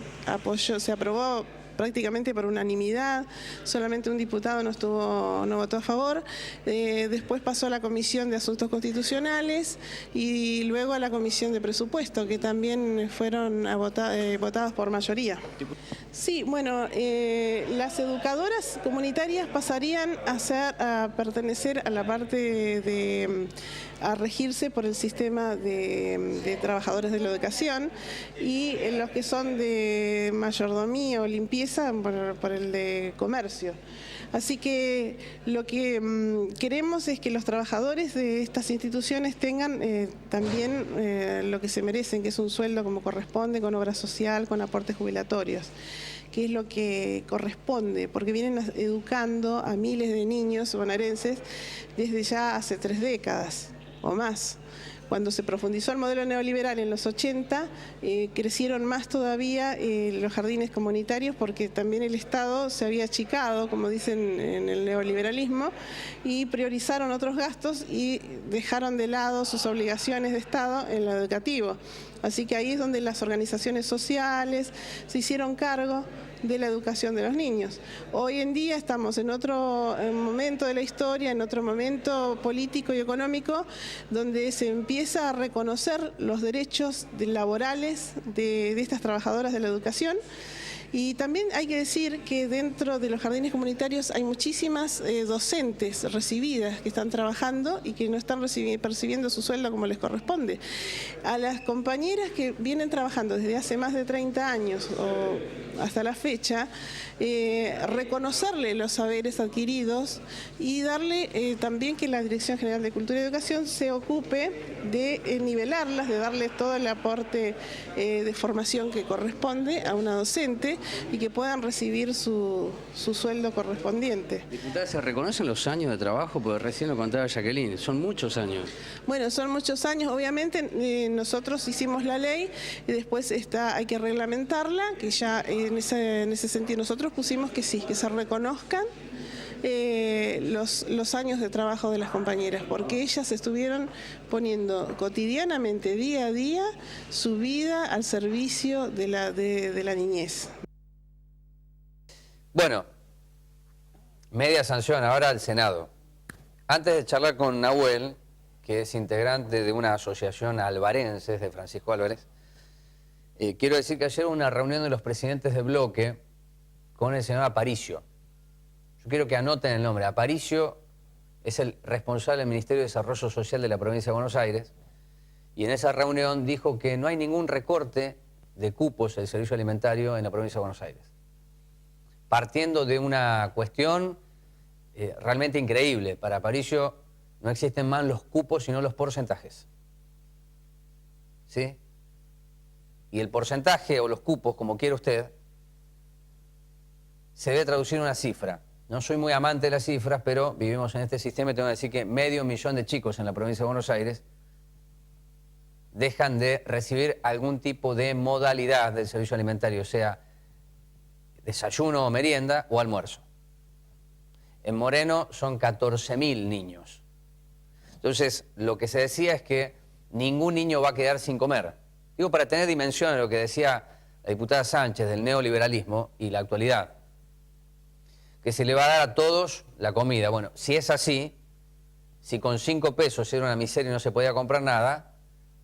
aprobó prácticamente por unanimidad, solamente un diputado no votó a favor. Después pasó a la Comisión de Asuntos Constitucionales y luego a la Comisión de Presupuesto, que también fueron votadas por mayoría. Sí, bueno, las educadoras comunitarias pasarían a pertenecer a la parte a regirse por el sistema de trabajadores de la educación, y los que son de mayordomía o limpieza por el de comercio. Así que lo que queremos es que los trabajadores de estas instituciones tengan también lo que se merecen, que es un sueldo como corresponde, con obra social, con aportes jubilatorios, que es lo que corresponde, porque vienen educando a miles de niños bonaerenses desde ya hace 3 décadas o más. Cuando se profundizó el modelo neoliberal en los 80, crecieron más todavía los jardines comunitarios, porque también el Estado se había achicado, como dicen en el neoliberalismo, y priorizaron otros gastos y dejaron de lado sus obligaciones de Estado en lo educativo. Así que ahí es donde las organizaciones sociales se hicieron cargo de la educación de los niños. Hoy en día estamos en otro momento de la historia, en otro momento político y económico, donde se empieza a reconocer los derechos laborales de estas trabajadoras de la educación. Y también hay que decir que dentro de los jardines comunitarios hay muchísimas docentes recibidas que están trabajando y que no están percibiendo su sueldo como les corresponde. A las compañeras que vienen trabajando desde hace más de 30 años o hasta la fecha, reconocerle los saberes adquiridos y darle también que la Dirección General de Cultura y Educación se ocupe de nivelarlas, de darle todo el aporte de formación que corresponde a una docente, y que puedan recibir su sueldo correspondiente. Diputada, ¿se reconocen los años de trabajo? Porque recién lo contaba Jacqueline, son muchos años. Bueno, son muchos años, obviamente nosotros hicimos la ley y después hay que reglamentarla, que ya en ese sentido nosotros pusimos que sí, que se reconozcan los años de trabajo de las compañeras, porque ellas estuvieron poniendo cotidianamente, día a día, su vida al servicio de la niñez. Bueno, media sanción ahora al Senado. Antes de charlar con Nahuel, que es integrante de una asociación albarenses de Francisco Álvarez, quiero decir que ayer hubo una reunión de los presidentes de bloque con el señor Aparicio. Yo quiero que anoten el nombre. Aparicio es el responsable del Ministerio de Desarrollo Social de la provincia de Buenos Aires, y en esa reunión dijo que no hay ningún recorte de cupos del servicio alimentario en la provincia de Buenos Aires, partiendo de una cuestión realmente increíble. Para Aparicio no existen más los cupos sino los porcentajes, ¿sí? Y el porcentaje o los cupos, como quiera usted, se debe traducir en una cifra. No soy muy amante de las cifras, pero vivimos en este sistema y tengo que decir que 500.000 de chicos en la provincia de Buenos Aires dejan de recibir algún tipo de modalidad del servicio alimentario, sea desayuno o merienda o almuerzo. En Moreno son 14.000 niños. Entonces, lo que se decía es que ningún niño va a quedar sin comer. Digo, para tener dimensión de lo que decía la diputada Sánchez del neoliberalismo y la actualidad, que se le va a dar a todos la comida. Bueno, si es así, si con 5 pesos era una miseria y no se podía comprar nada,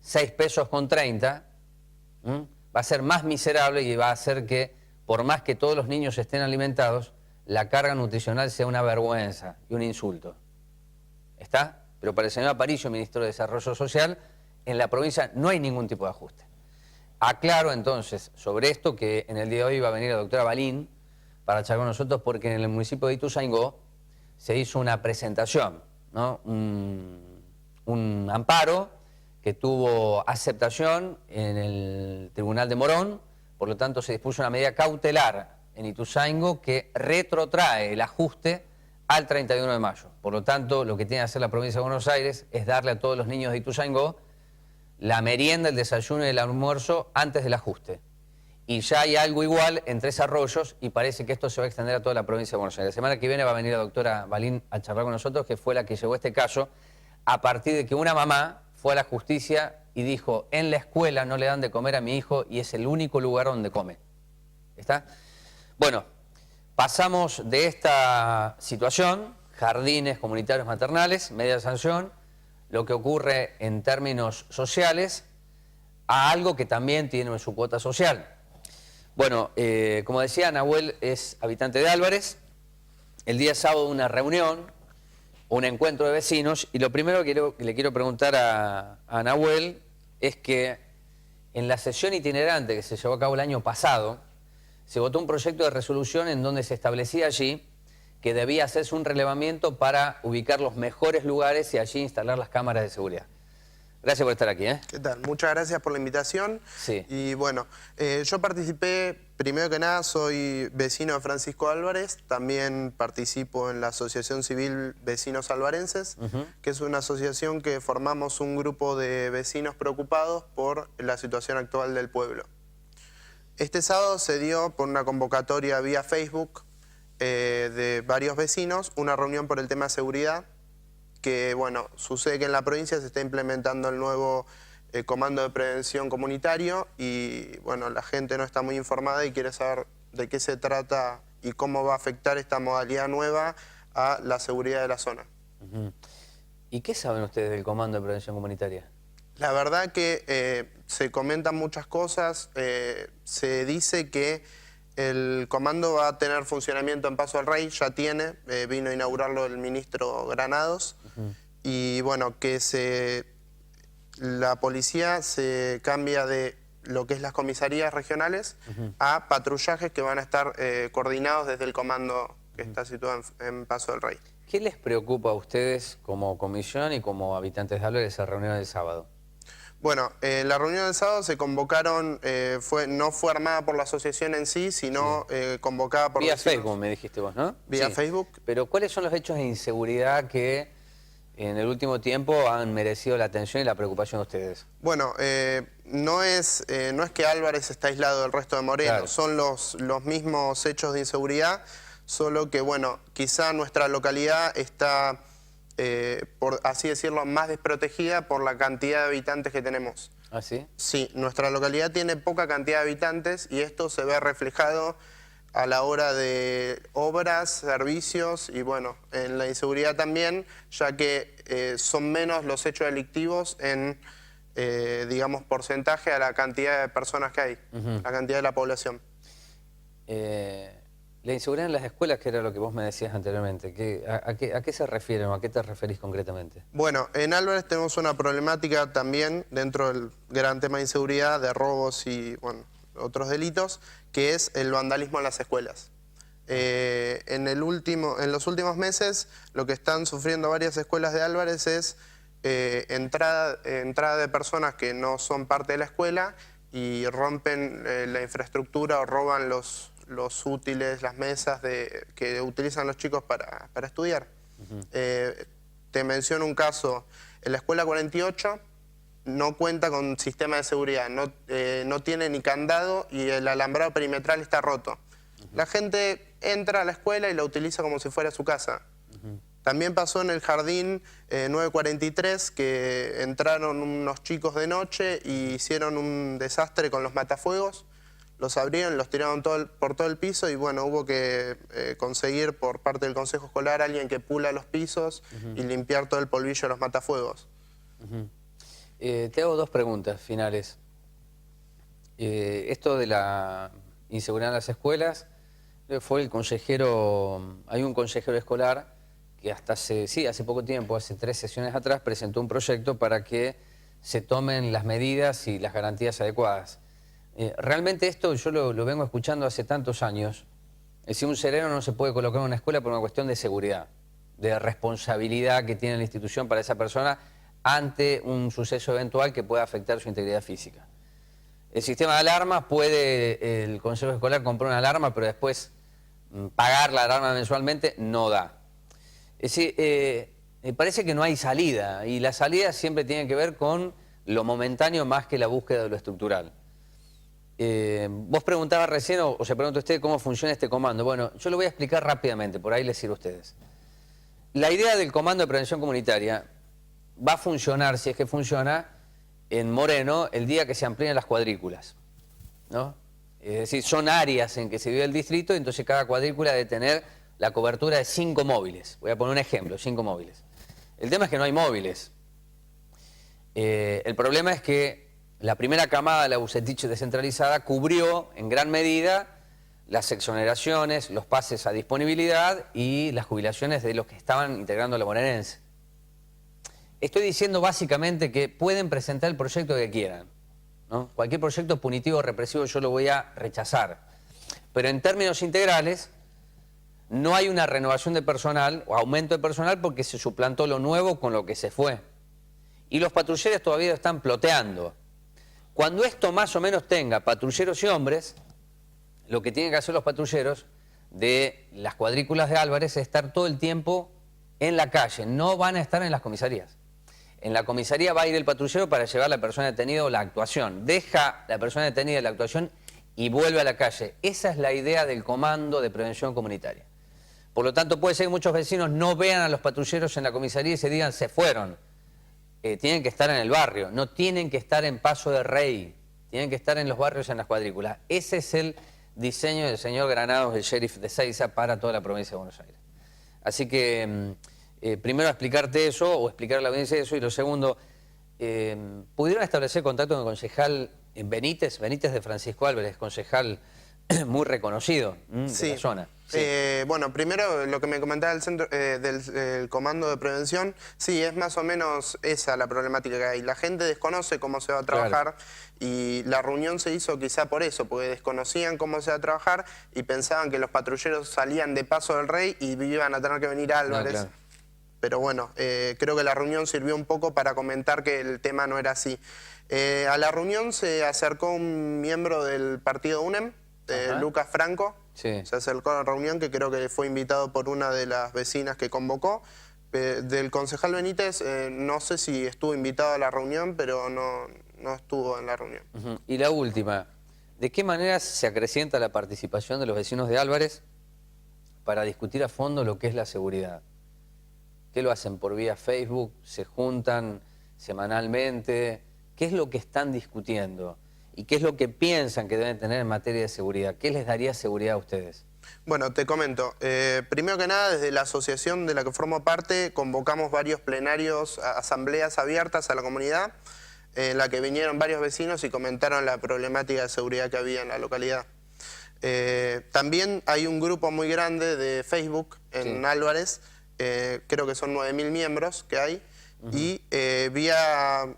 6 pesos con 30, va a ser más miserable y va a hacer que, por más que todos los niños estén alimentados, la carga nutricional sea una vergüenza y un insulto. ¿Está? Pero para el señor Aparicio, ministro de Desarrollo Social, en la provincia no hay ningún tipo de ajuste. Aclaro entonces sobre esto que en el día de hoy va a venir la doctora Balín para charlar con nosotros, porque en el municipio de Ituzaingó se hizo una presentación, ¿no? Un amparo que tuvo aceptación en el Tribunal de Morón. Por lo tanto, se dispuso una medida cautelar en Ituzaingó que retrotrae el ajuste al 31 de mayo. Por lo tanto, lo que tiene que hacer la provincia de Buenos Aires es darle a todos los niños de Ituzaingó la merienda, el desayuno y el almuerzo antes del ajuste. y ya hay algo igual en Tres Arroyos y parece que esto se va a extender a toda la provincia de Buenos Aires. La semana que viene va a venir la doctora Balín a charlar con nosotros, que fue la que llevó este caso a partir de que una mamá fue a la justicia y dijo, en la escuela no le dan de comer a mi hijo y es el único lugar donde come. ¿Está? Bueno, pasamos de esta situación, jardines comunitarios maternales, media sanción, lo que ocurre en términos sociales, a algo que también tiene su cuota social. Bueno, como decía, Nahuel es habitante de Álvarez. El día sábado una reunión, un encuentro de vecinos, y lo primero que le quiero preguntar a Nahuel es que en la sesión itinerante que se llevó a cabo el año pasado, se votó un proyecto de resolución en donde se establecía allí que debía hacerse un relevamiento para ubicar los mejores lugares y allí instalar las cámaras de seguridad. Gracias por estar aquí. ¿Qué tal? Muchas gracias por la invitación. Sí. Y bueno, yo participé, primero que nada, soy vecino de Francisco Álvarez, también participo en la Asociación Civil Vecinos Alvarenses, que es una asociación que formamos un grupo de vecinos preocupados por la situación actual del pueblo. Este sábado se dio por una convocatoria vía Facebook de varios vecinos, una reunión por el tema de seguridad, que bueno, sucede que en la provincia se está implementando el nuevo comando de prevención comunitario y bueno, la gente no está muy informada y quiere saber de qué se trata y cómo va a afectar esta modalidad nueva a la seguridad de la zona. ¿Y qué saben ustedes del comando de prevención comunitaria? La verdad que se comentan muchas cosas, se dice que el comando va a tener funcionamiento en Paso del Rey, ya tiene, vino a inaugurarlo el ministro Granados, y bueno, que la policía se cambia de lo que es las comisarías regionales a patrullajes que van a estar coordinados desde el comando que está situado en Paso del Rey. ¿Qué les preocupa a ustedes como comisión y como habitantes de Álvarez esa reunión del sábado? Bueno, la reunión del sábado se convocaron, no fue armada por la asociación en sí, sino convocada por vía vecinos. Facebook, me dijiste vos, ¿no? Vía Sí. Facebook. Pero ¿cuáles son los hechos de inseguridad que en el último tiempo han merecido la atención y la preocupación de ustedes? Bueno, no es que Álvarez está aislado del resto de Moreno, Claro. son los mismos hechos de inseguridad, solo que, bueno, quizá nuestra localidad está, por así decirlo, más desprotegida por la cantidad de habitantes que tenemos. ¿Ah, sí? Sí, nuestra localidad tiene poca cantidad de habitantes y esto se ve reflejado a la hora de obras, servicios y bueno, en la inseguridad también, ya que son menos los hechos delictivos en, digamos, porcentaje a la cantidad de personas que hay, la cantidad de la población. La inseguridad en las escuelas, que era lo que vos me decías anteriormente, ¿a qué se refieren o a qué te referís concretamente? Bueno, en Álvarez tenemos una problemática también dentro del gran tema de inseguridad, de robos y bueno, otros delitos, que es el vandalismo en las escuelas. En los últimos meses lo que están sufriendo varias escuelas de Álvarez es entrada de personas que no son parte de la escuela y rompen la infraestructura o roban los útiles, las mesas que utilizan los chicos para estudiar. Te menciono un caso, en la escuela 48 no cuenta con sistema de seguridad, no tiene ni candado y el alambrado perimetral está roto. La gente entra a la escuela y la utiliza como si fuera su casa. También pasó en el jardín 943 que entraron unos chicos de noche y hicieron un desastre con los matafuegos. Los abrieron, los tiraron por todo el piso y bueno, hubo que conseguir por parte del Consejo Escolar a alguien que pula los pisos y limpiar todo el polvillo de los matafuegos. Te hago dos preguntas finales. Esto de la inseguridad en las escuelas, fue el consejero, hay un consejero escolar que hasta hace poco tiempo, hace 3 sesiones atrás, presentó un proyecto para que se tomen las medidas y las garantías adecuadas. Realmente esto yo lo vengo escuchando hace tantos años. Es decir, un sereno no se puede colocar en una escuela por una cuestión de seguridad, de responsabilidad que tiene la institución para esa persona ante un suceso eventual que pueda afectar su integridad física. El sistema de alarmas puede, el consejo escolar comprar una alarma, pero después pagar la alarma mensualmente no da. Es decir, me parece que no hay salida, y la salida siempre tiene que ver con lo momentáneo más que la búsqueda de lo estructural. Vos preguntabas recién, o se preguntó usted cómo funciona este comando. Bueno, yo lo voy a explicar rápidamente, por ahí les sirve a ustedes. La idea del Comando de Prevención Comunitaria va a funcionar, si es que funciona, en Moreno el día que se amplíen las cuadrículas, ¿no? Es decir, son áreas en que se vive el distrito, entonces cada cuadrícula debe tener la cobertura de 5 móviles. Voy a poner un ejemplo, 5 móviles. El tema es que no hay móviles. El problema es que la primera camada de la Bucetich descentralizada cubrió en gran medida las exoneraciones, los pases a disponibilidad y las jubilaciones de los que estaban integrando la bonaerense. Estoy diciendo básicamente que pueden presentar el proyecto que quieran, ¿no? Cualquier proyecto punitivo o represivo yo lo voy a rechazar. Pero en términos integrales, no hay una renovación de personal o aumento de personal porque se suplantó lo nuevo con lo que se fue. Y los patrulleros todavía están ploteando. Cuando esto más o menos tenga patrulleros y hombres, lo que tienen que hacer los patrulleros de las cuadrículas de Álvarez es estar todo el tiempo en la calle, no van a estar en las comisarías. En la comisaría va a ir el patrullero para llevar a la persona detenida o la actuación. Deja la persona detenida la actuación y vuelve a la calle. Esa es la idea del Comando de Prevención Comunitaria. Por lo tanto, puede ser que muchos vecinos no vean a los patrulleros en la comisaría y se digan, se fueron. Tienen que estar en el barrio, no tienen que estar en Paso de Rey, tienen que estar en los barrios, en las cuadrículas. Ese es el diseño del señor Granados, el sheriff de Seiza, para toda la provincia de Buenos Aires. Así que, primero explicarte eso, o explicar a la audiencia eso, y lo segundo, ¿pudieron establecer contacto con el concejal Benítez de Francisco Álvarez, concejal muy reconocido de la zona? Sí. Bueno, primero lo que me comentaba el centro del Comando de Prevención, sí, es más o menos esa la problemática que hay. La gente desconoce cómo se va a trabajar, claro, y la reunión se hizo quizá por eso, porque desconocían cómo se va a trabajar y pensaban que los patrulleros salían de Paso del Rey y iban a tener que venir a Álvarez. No, claro. Pero bueno, creo que la reunión sirvió un poco para comentar que el tema no era así. A la reunión se acercó un miembro del partido UNEM, Lucas Franco. Sí. Se acercó a la reunión, que creo que fue invitado por una de las vecinas que convocó. Del concejal Benítez, no sé si estuvo invitado a la reunión, pero no estuvo en la reunión. Y la última, ¿de qué manera se acrecienta la participación de los vecinos de Álvarez para discutir a fondo lo que es la seguridad? ¿Qué lo hacen por vía Facebook? ¿Se juntan semanalmente? ¿Qué es lo que están discutiendo? ¿Y qué es lo que piensan que deben tener en materia de seguridad? ¿Qué les daría seguridad a ustedes? Bueno, te comento. Primero que nada, desde la asociación de la que formo parte, convocamos varios plenarios, asambleas abiertas a la comunidad, en la que vinieron varios vecinos y comentaron la problemática de seguridad que había en la localidad. También hay un grupo muy grande de Facebook en Álvarez, creo que son 9.000 miembros que hay, y vía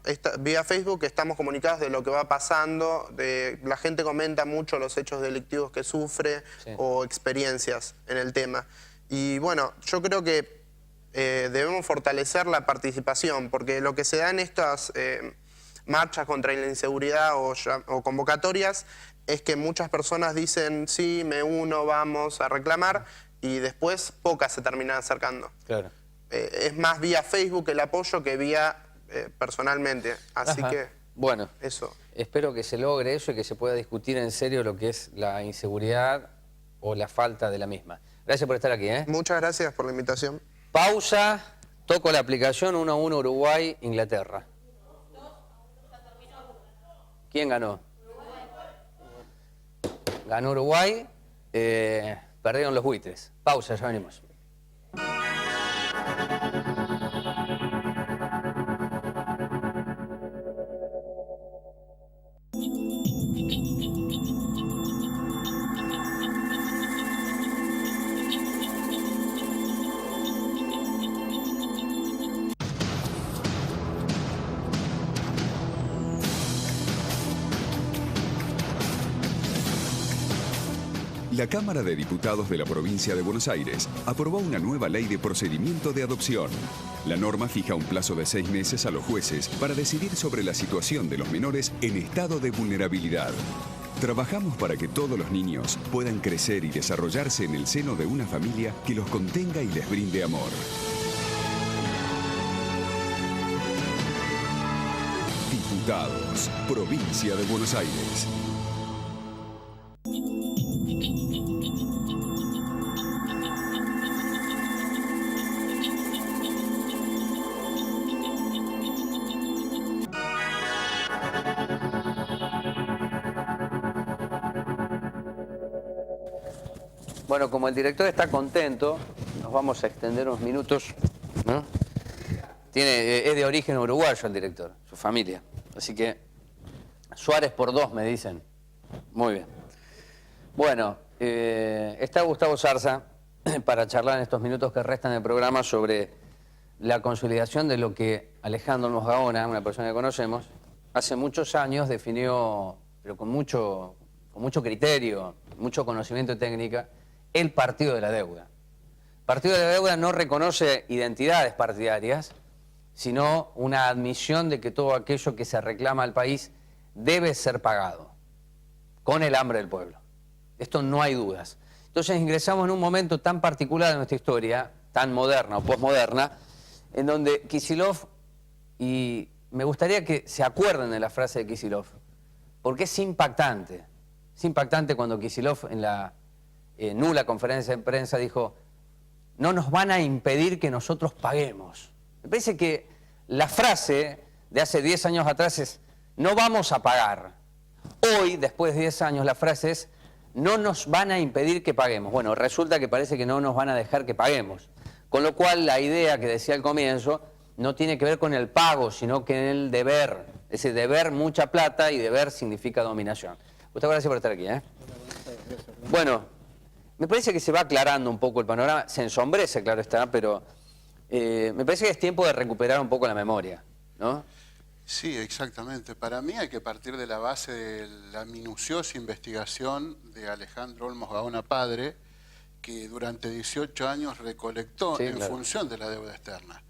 Facebook estamos comunicados de lo que va pasando, la gente comenta mucho los hechos delictivos que sufre o experiencias en el tema. Y bueno, yo creo que debemos fortalecer la participación, porque lo que se da en estas marchas contra la inseguridad o convocatorias es que muchas personas dicen, sí, me uno, vamos a reclamar, y después pocas se terminan acercando. Claro. Es más vía Facebook el apoyo que vía personalmente. Así que, bueno, eso. Espero que se logre eso y que se pueda discutir en serio lo que es la inseguridad o la falta de la misma. Gracias por estar aquí. Muchas gracias por la invitación. Pausa, toco la aplicación 1-1 Uruguay, Inglaterra. ¿Quién ganó? Ganó Uruguay, perdieron los buitres. Pausa, ya venimos. La Cámara de Diputados de la Provincia de Buenos Aires aprobó una nueva ley de procedimiento de adopción. La norma fija un plazo de 6 meses a los jueces para decidir sobre la situación de los menores en estado de vulnerabilidad. Trabajamos para que todos los niños puedan crecer y desarrollarse en el seno de una familia que los contenga y les brinde amor. Diputados, Provincia de Buenos Aires. Bueno, como el director está contento, nos vamos a extender unos minutos, ¿no? Es de origen uruguayo el director, su familia. Así que Suárez por 2, me dicen. Muy bien. Bueno, está Gustavo Zarza para charlar en estos minutos que restan del programa sobre la consolidación de lo que Alejandro Olmos Gaona, una persona que conocemos, hace muchos años definió, pero con mucho criterio, mucho conocimiento y técnica, el partido de la deuda. El partido de la deuda no reconoce identidades partidarias, sino una admisión de que todo aquello que se reclama al país debe ser pagado, con el hambre del pueblo. Esto no hay dudas. Entonces ingresamos en un momento tan particular de nuestra historia, tan moderna o posmoderna, en donde Kicillof, y me gustaría que se acuerden de la frase de Kicillof, porque es impactante cuando Kicillof en la nula conferencia de prensa dijo: no nos van a impedir que nosotros paguemos. Me parece que la frase de hace 10 años atrás es: no vamos a pagar. Hoy, después de 10 años, la frase es: no nos van a impedir que paguemos. Bueno, resulta que parece que no nos van a dejar que paguemos. Con lo cual, la idea que decía al comienzo no tiene que ver con el pago, sino que en el deber. Es decir, deber mucha plata, y deber significa dominación. Gustavo, gracias por estar aquí. Bueno, me parece que se va aclarando un poco el panorama. Se ensombrece, claro está, pero me parece que es tiempo de recuperar un poco la memoria, ¿no? Sí, exactamente. Para mí hay que partir de la base de la minuciosa investigación de Alejandro Olmos Gaona padre, que durante 18 años recolectó en función de la deuda externa.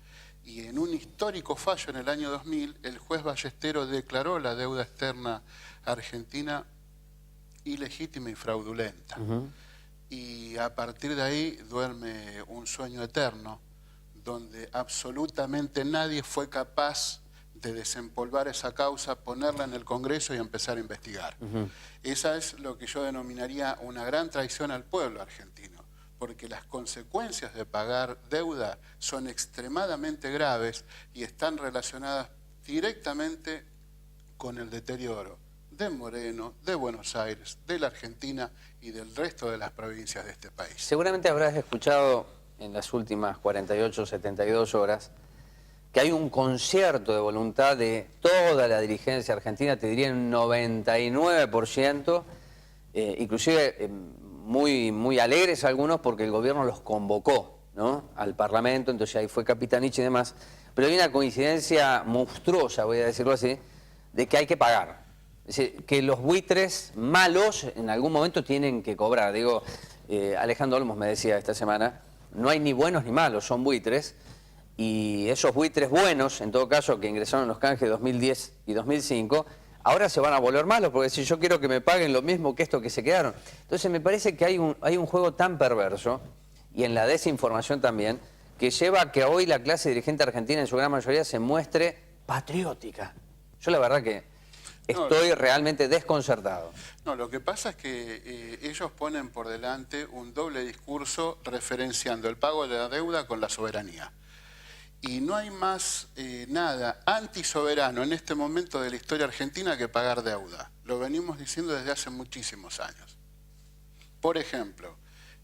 Y en un histórico fallo en el año 2000, el juez Ballestero declaró la deuda externa argentina ilegítima y fraudulenta. Y a partir de ahí duerme un sueño eterno, donde absolutamente nadie fue capaz de desempolvar esa causa, ponerla en el Congreso y empezar a investigar. Esa es lo que yo denominaría una gran traición al pueblo argentino, porque las consecuencias de pagar deuda son extremadamente graves y están relacionadas directamente con el deterioro de Moreno, de Buenos Aires, de la Argentina y del resto de las provincias de este país. Seguramente habrás escuchado en las últimas 48 o 72 horas que hay un concierto de voluntad de toda la dirigencia argentina, te diría un 99%, inclusive muy alegres algunos porque el gobierno los convocó, ¿no?, al Parlamento, entonces ahí fue Capitanich y demás. Pero hay una coincidencia monstruosa, voy a decirlo así, de que hay que pagar. Es decir, que los buitres malos en algún momento tienen que cobrar. Digo, Alejandro Olmos me decía esta semana, no hay ni buenos ni malos, son buitres. Y esos buitres buenos, en todo caso, que ingresaron en los canjes 2010 y 2005, ahora se van a volver malos, porque si yo quiero que me paguen lo mismo que estos que se quedaron. Entonces me parece que hay un juego tan perverso, y en la desinformación también, que lleva a que hoy la clase dirigente argentina en su gran mayoría se muestre patriótica. Yo la verdad que estoy realmente desconcertado. No, lo que pasa es que ellos ponen por delante un doble discurso referenciando el pago de la deuda con la soberanía. Y no hay más nada antisoberano en este momento de la historia argentina que pagar deuda. Lo venimos diciendo desde hace muchísimos años. Por ejemplo,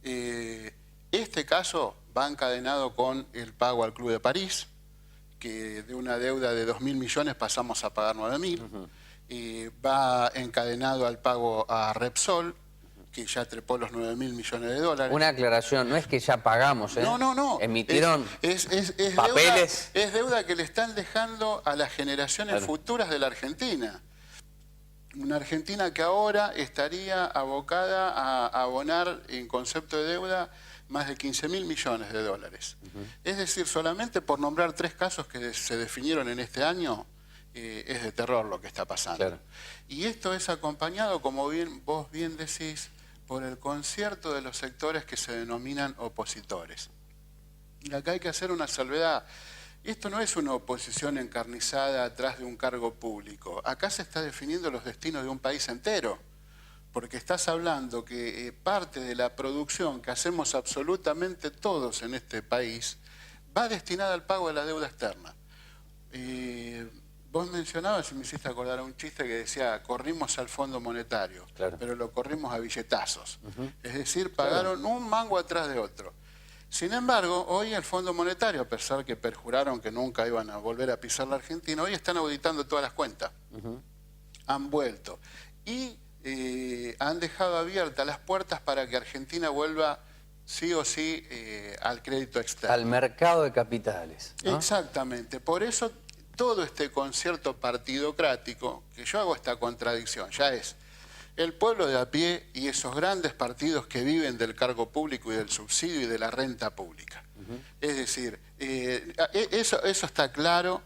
este caso va encadenado con el pago al Club de París, que de una deuda de 2.000 millones pasamos a pagar 9.000. Va encadenado al pago a Repsol, que ya trepó los 9.000 millones de dólares. Una aclaración, no es que ya pagamos, ¿eh? No. Emitieron es papeles. Es deuda que le están dejando a las generaciones futuras de la Argentina. Una Argentina que ahora estaría abocada a abonar en concepto de deuda más de 15.000 millones de dólares. Es decir, solamente por nombrar 3 casos que se definieron en este año, es de terror lo que está pasando. Claro. Y esto es acompañado, como vos bien decís, por el concierto de los sectores que se denominan opositores. Y acá hay que hacer una salvedad. Esto no es una oposición encarnizada atrás de un cargo público. Acá se está definiendo los destinos de un país entero. Porque estás hablando que parte de la producción que hacemos absolutamente todos en este país va destinada al pago de la deuda externa. Vos mencionabas y me hiciste acordar a un chiste que decía, corrimos al Fondo Monetario, claro, pero lo corrimos a billetazos. Es decir, pagaron un mango atrás de otro. Sin embargo, hoy el Fondo Monetario, a pesar que perjuraron que nunca iban a volver a pisar la Argentina, hoy están auditando todas las cuentas. Han vuelto. Y han dejado abiertas las puertas para que Argentina vuelva sí o sí al crédito externo. Al mercado de capitales, ¿no? Exactamente. Por eso todo este concierto partidocrático, que yo hago esta contradicción, ya es el pueblo de a pie y esos grandes partidos que viven del cargo público y del subsidio y de la renta pública. Es decir, eso está claro,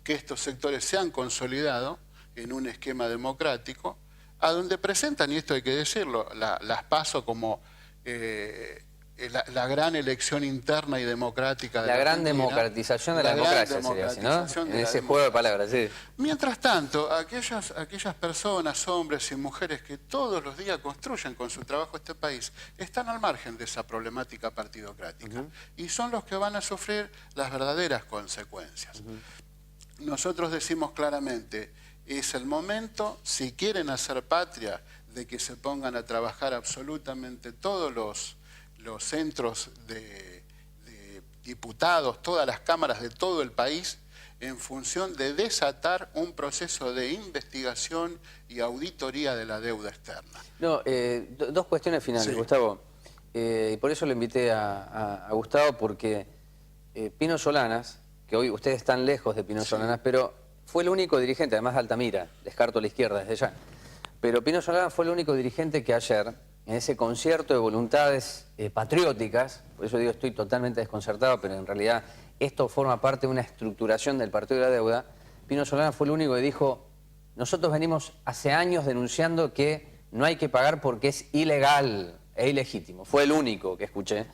que estos sectores se han consolidado en un esquema democrático, a donde presentan, y esto hay que decirlo, las PASO como la gran elección interna y democrática de la gran Argentina. democratización de la democracia sería así, ¿no? En ese juego de palabras, sí. Mientras tanto, aquellas personas, hombres y mujeres que todos los días construyen con su trabajo este país, están al margen de esa problemática partidocrática. Y son los que van a sufrir las verdaderas consecuencias. Nosotros decimos claramente, es el momento, si quieren hacer patria, de que se pongan a trabajar absolutamente todos los centros de diputados, todas las cámaras de todo el país, en función de desatar un proceso de investigación y auditoría de la deuda externa. No, dos cuestiones finales, sí. Gustavo. Y por eso le invité a Gustavo, porque Pino Solanas, que hoy ustedes están lejos de Pino Solanas, pero fue el único dirigente, además de Altamira, descarto a la izquierda desde ya, pero Pino Solanas fue el único dirigente que ayer, en ese concierto de voluntades patrióticas, por eso digo estoy totalmente desconcertado, pero en realidad esto forma parte de una estructuración del Partido de la Deuda, Pino Solanas fue el único que dijo, nosotros venimos hace años denunciando que no hay que pagar porque es ilegal e ilegítimo. Fue el único que escuché.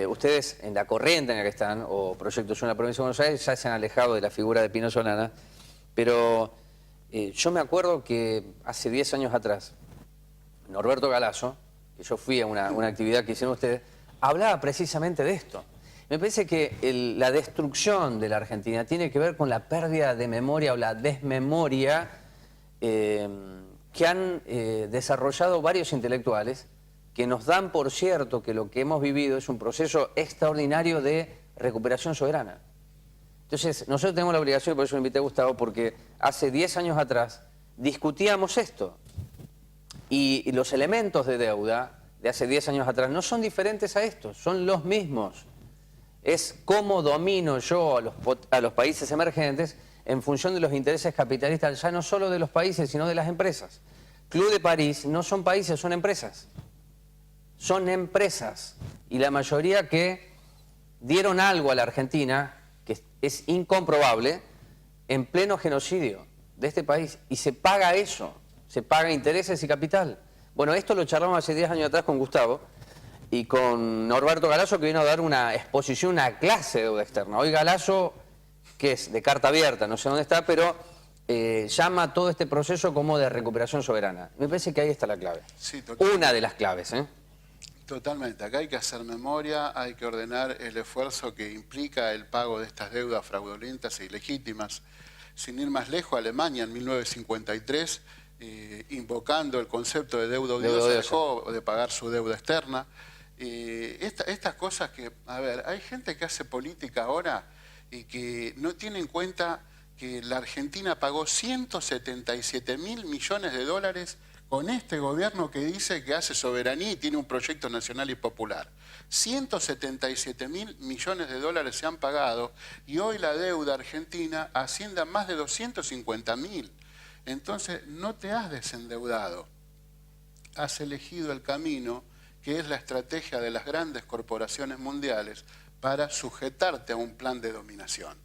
Ustedes en la corriente en la que están, o Proyectos en la provincia de Buenos Aires, ya se han alejado de la figura de Pino Solanas, pero yo me acuerdo que hace 10 años atrás, Norberto Galazo, que yo fui a una actividad que hicieron ustedes, hablaba precisamente de esto. Me parece que la destrucción de la Argentina tiene que ver con la pérdida de memoria o la desmemoria que han desarrollado varios intelectuales que nos dan por cierto que lo que hemos vivido es un proceso extraordinario de recuperación soberana. Entonces, nosotros tenemos la obligación, y por eso lo invité a Gustavo, porque hace 10 años atrás discutíamos esto. Y los elementos de deuda de hace 10 años atrás no son diferentes a estos, son los mismos. Es cómo domino yo a los países emergentes en función de los intereses capitalistas, ya no solo de los países, sino de las empresas. Club de París no son países, son empresas. Son empresas. Y la mayoría que dieron algo a la Argentina, que es incomprobable, en pleno genocidio de este país. Y se paga eso. Se paga intereses y capital. Bueno, esto lo charlamos hace 10 años atrás con Gustavo y con Norberto Galazo, que vino a dar una exposición, una clase de deuda externa. Hoy Galazo, que es de carta abierta, no sé dónde está, pero llama todo este proceso como de recuperación soberana. Me parece que ahí está la clave. Sí, totalmente. Una de las claves, ¿eh? Totalmente. Acá hay que hacer memoria, hay que ordenar el esfuerzo que implica el pago de estas deudas fraudulentas e ilegítimas. Sin ir más lejos, Alemania en 1953... invocando el concepto de deuda odiosa, dejó de pagar su deuda externa. Estas cosas que, a ver, hay gente que hace política ahora y que no tiene en cuenta que la Argentina pagó 177.000 millones de dólares con este gobierno que dice que hace soberanía y tiene un proyecto nacional y popular. 177.000 millones de dólares se han pagado y hoy la deuda argentina asciende a más de 250.000. Entonces, no te has desendeudado, has elegido el camino que es la estrategia de las grandes corporaciones mundiales para sujetarte a un plan de dominación.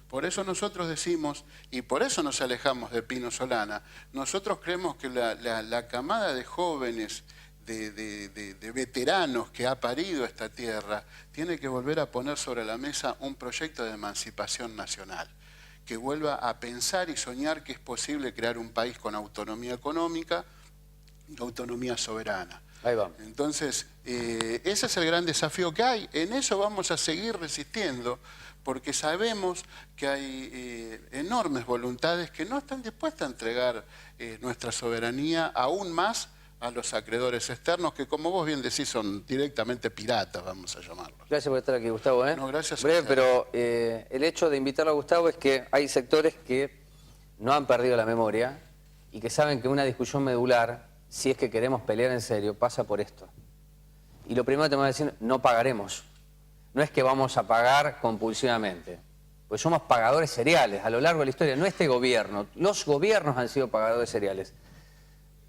Por eso nosotros decimos, y por eso nos alejamos de Pino Solanas, nosotros creemos que la camada de jóvenes, de veteranos que ha parido esta tierra, tiene que volver a poner sobre la mesa un proyecto de emancipación nacional, que vuelva a pensar y soñar que es posible crear un país con autonomía económica y autonomía soberana. Ahí va. Entonces, ese es el gran desafío que hay. En eso vamos a seguir resistiendo, porque sabemos que hay enormes voluntades que no están dispuestas a entregar nuestra soberanía aún más a los acreedores externos, que como vos bien decís son directamente piratas, vamos a llamarlos. Gracias por estar aquí, Gustavo. No, gracias a breve, ustedes. pero el hecho de invitarlo a Gustavo es que hay sectores que no han perdido la memoria y que saben que una discusión medular, si es que queremos pelear en serio, pasa por esto. Y lo primero que te voy a decir, no pagaremos. No es que vamos a pagar compulsivamente, pues somos pagadores seriales a lo largo de la historia, no este gobierno. Los gobiernos han sido pagadores seriales,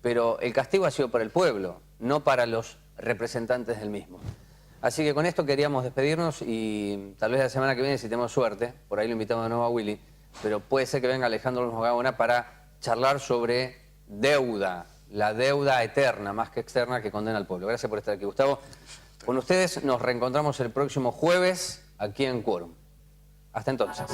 pero el castigo ha sido para el pueblo, no para los representantes del mismo. Así que con esto queríamos despedirnos y tal vez la semana que viene, si tenemos suerte, por ahí lo invitamos de nuevo a Willy, pero puede ser que venga Alejandro Olmos Gaona para charlar sobre deuda, la deuda eterna, más que externa, que condena al pueblo. Gracias por estar aquí, Gustavo. Con ustedes nos reencontramos el próximo jueves aquí en Quórum. Hasta entonces.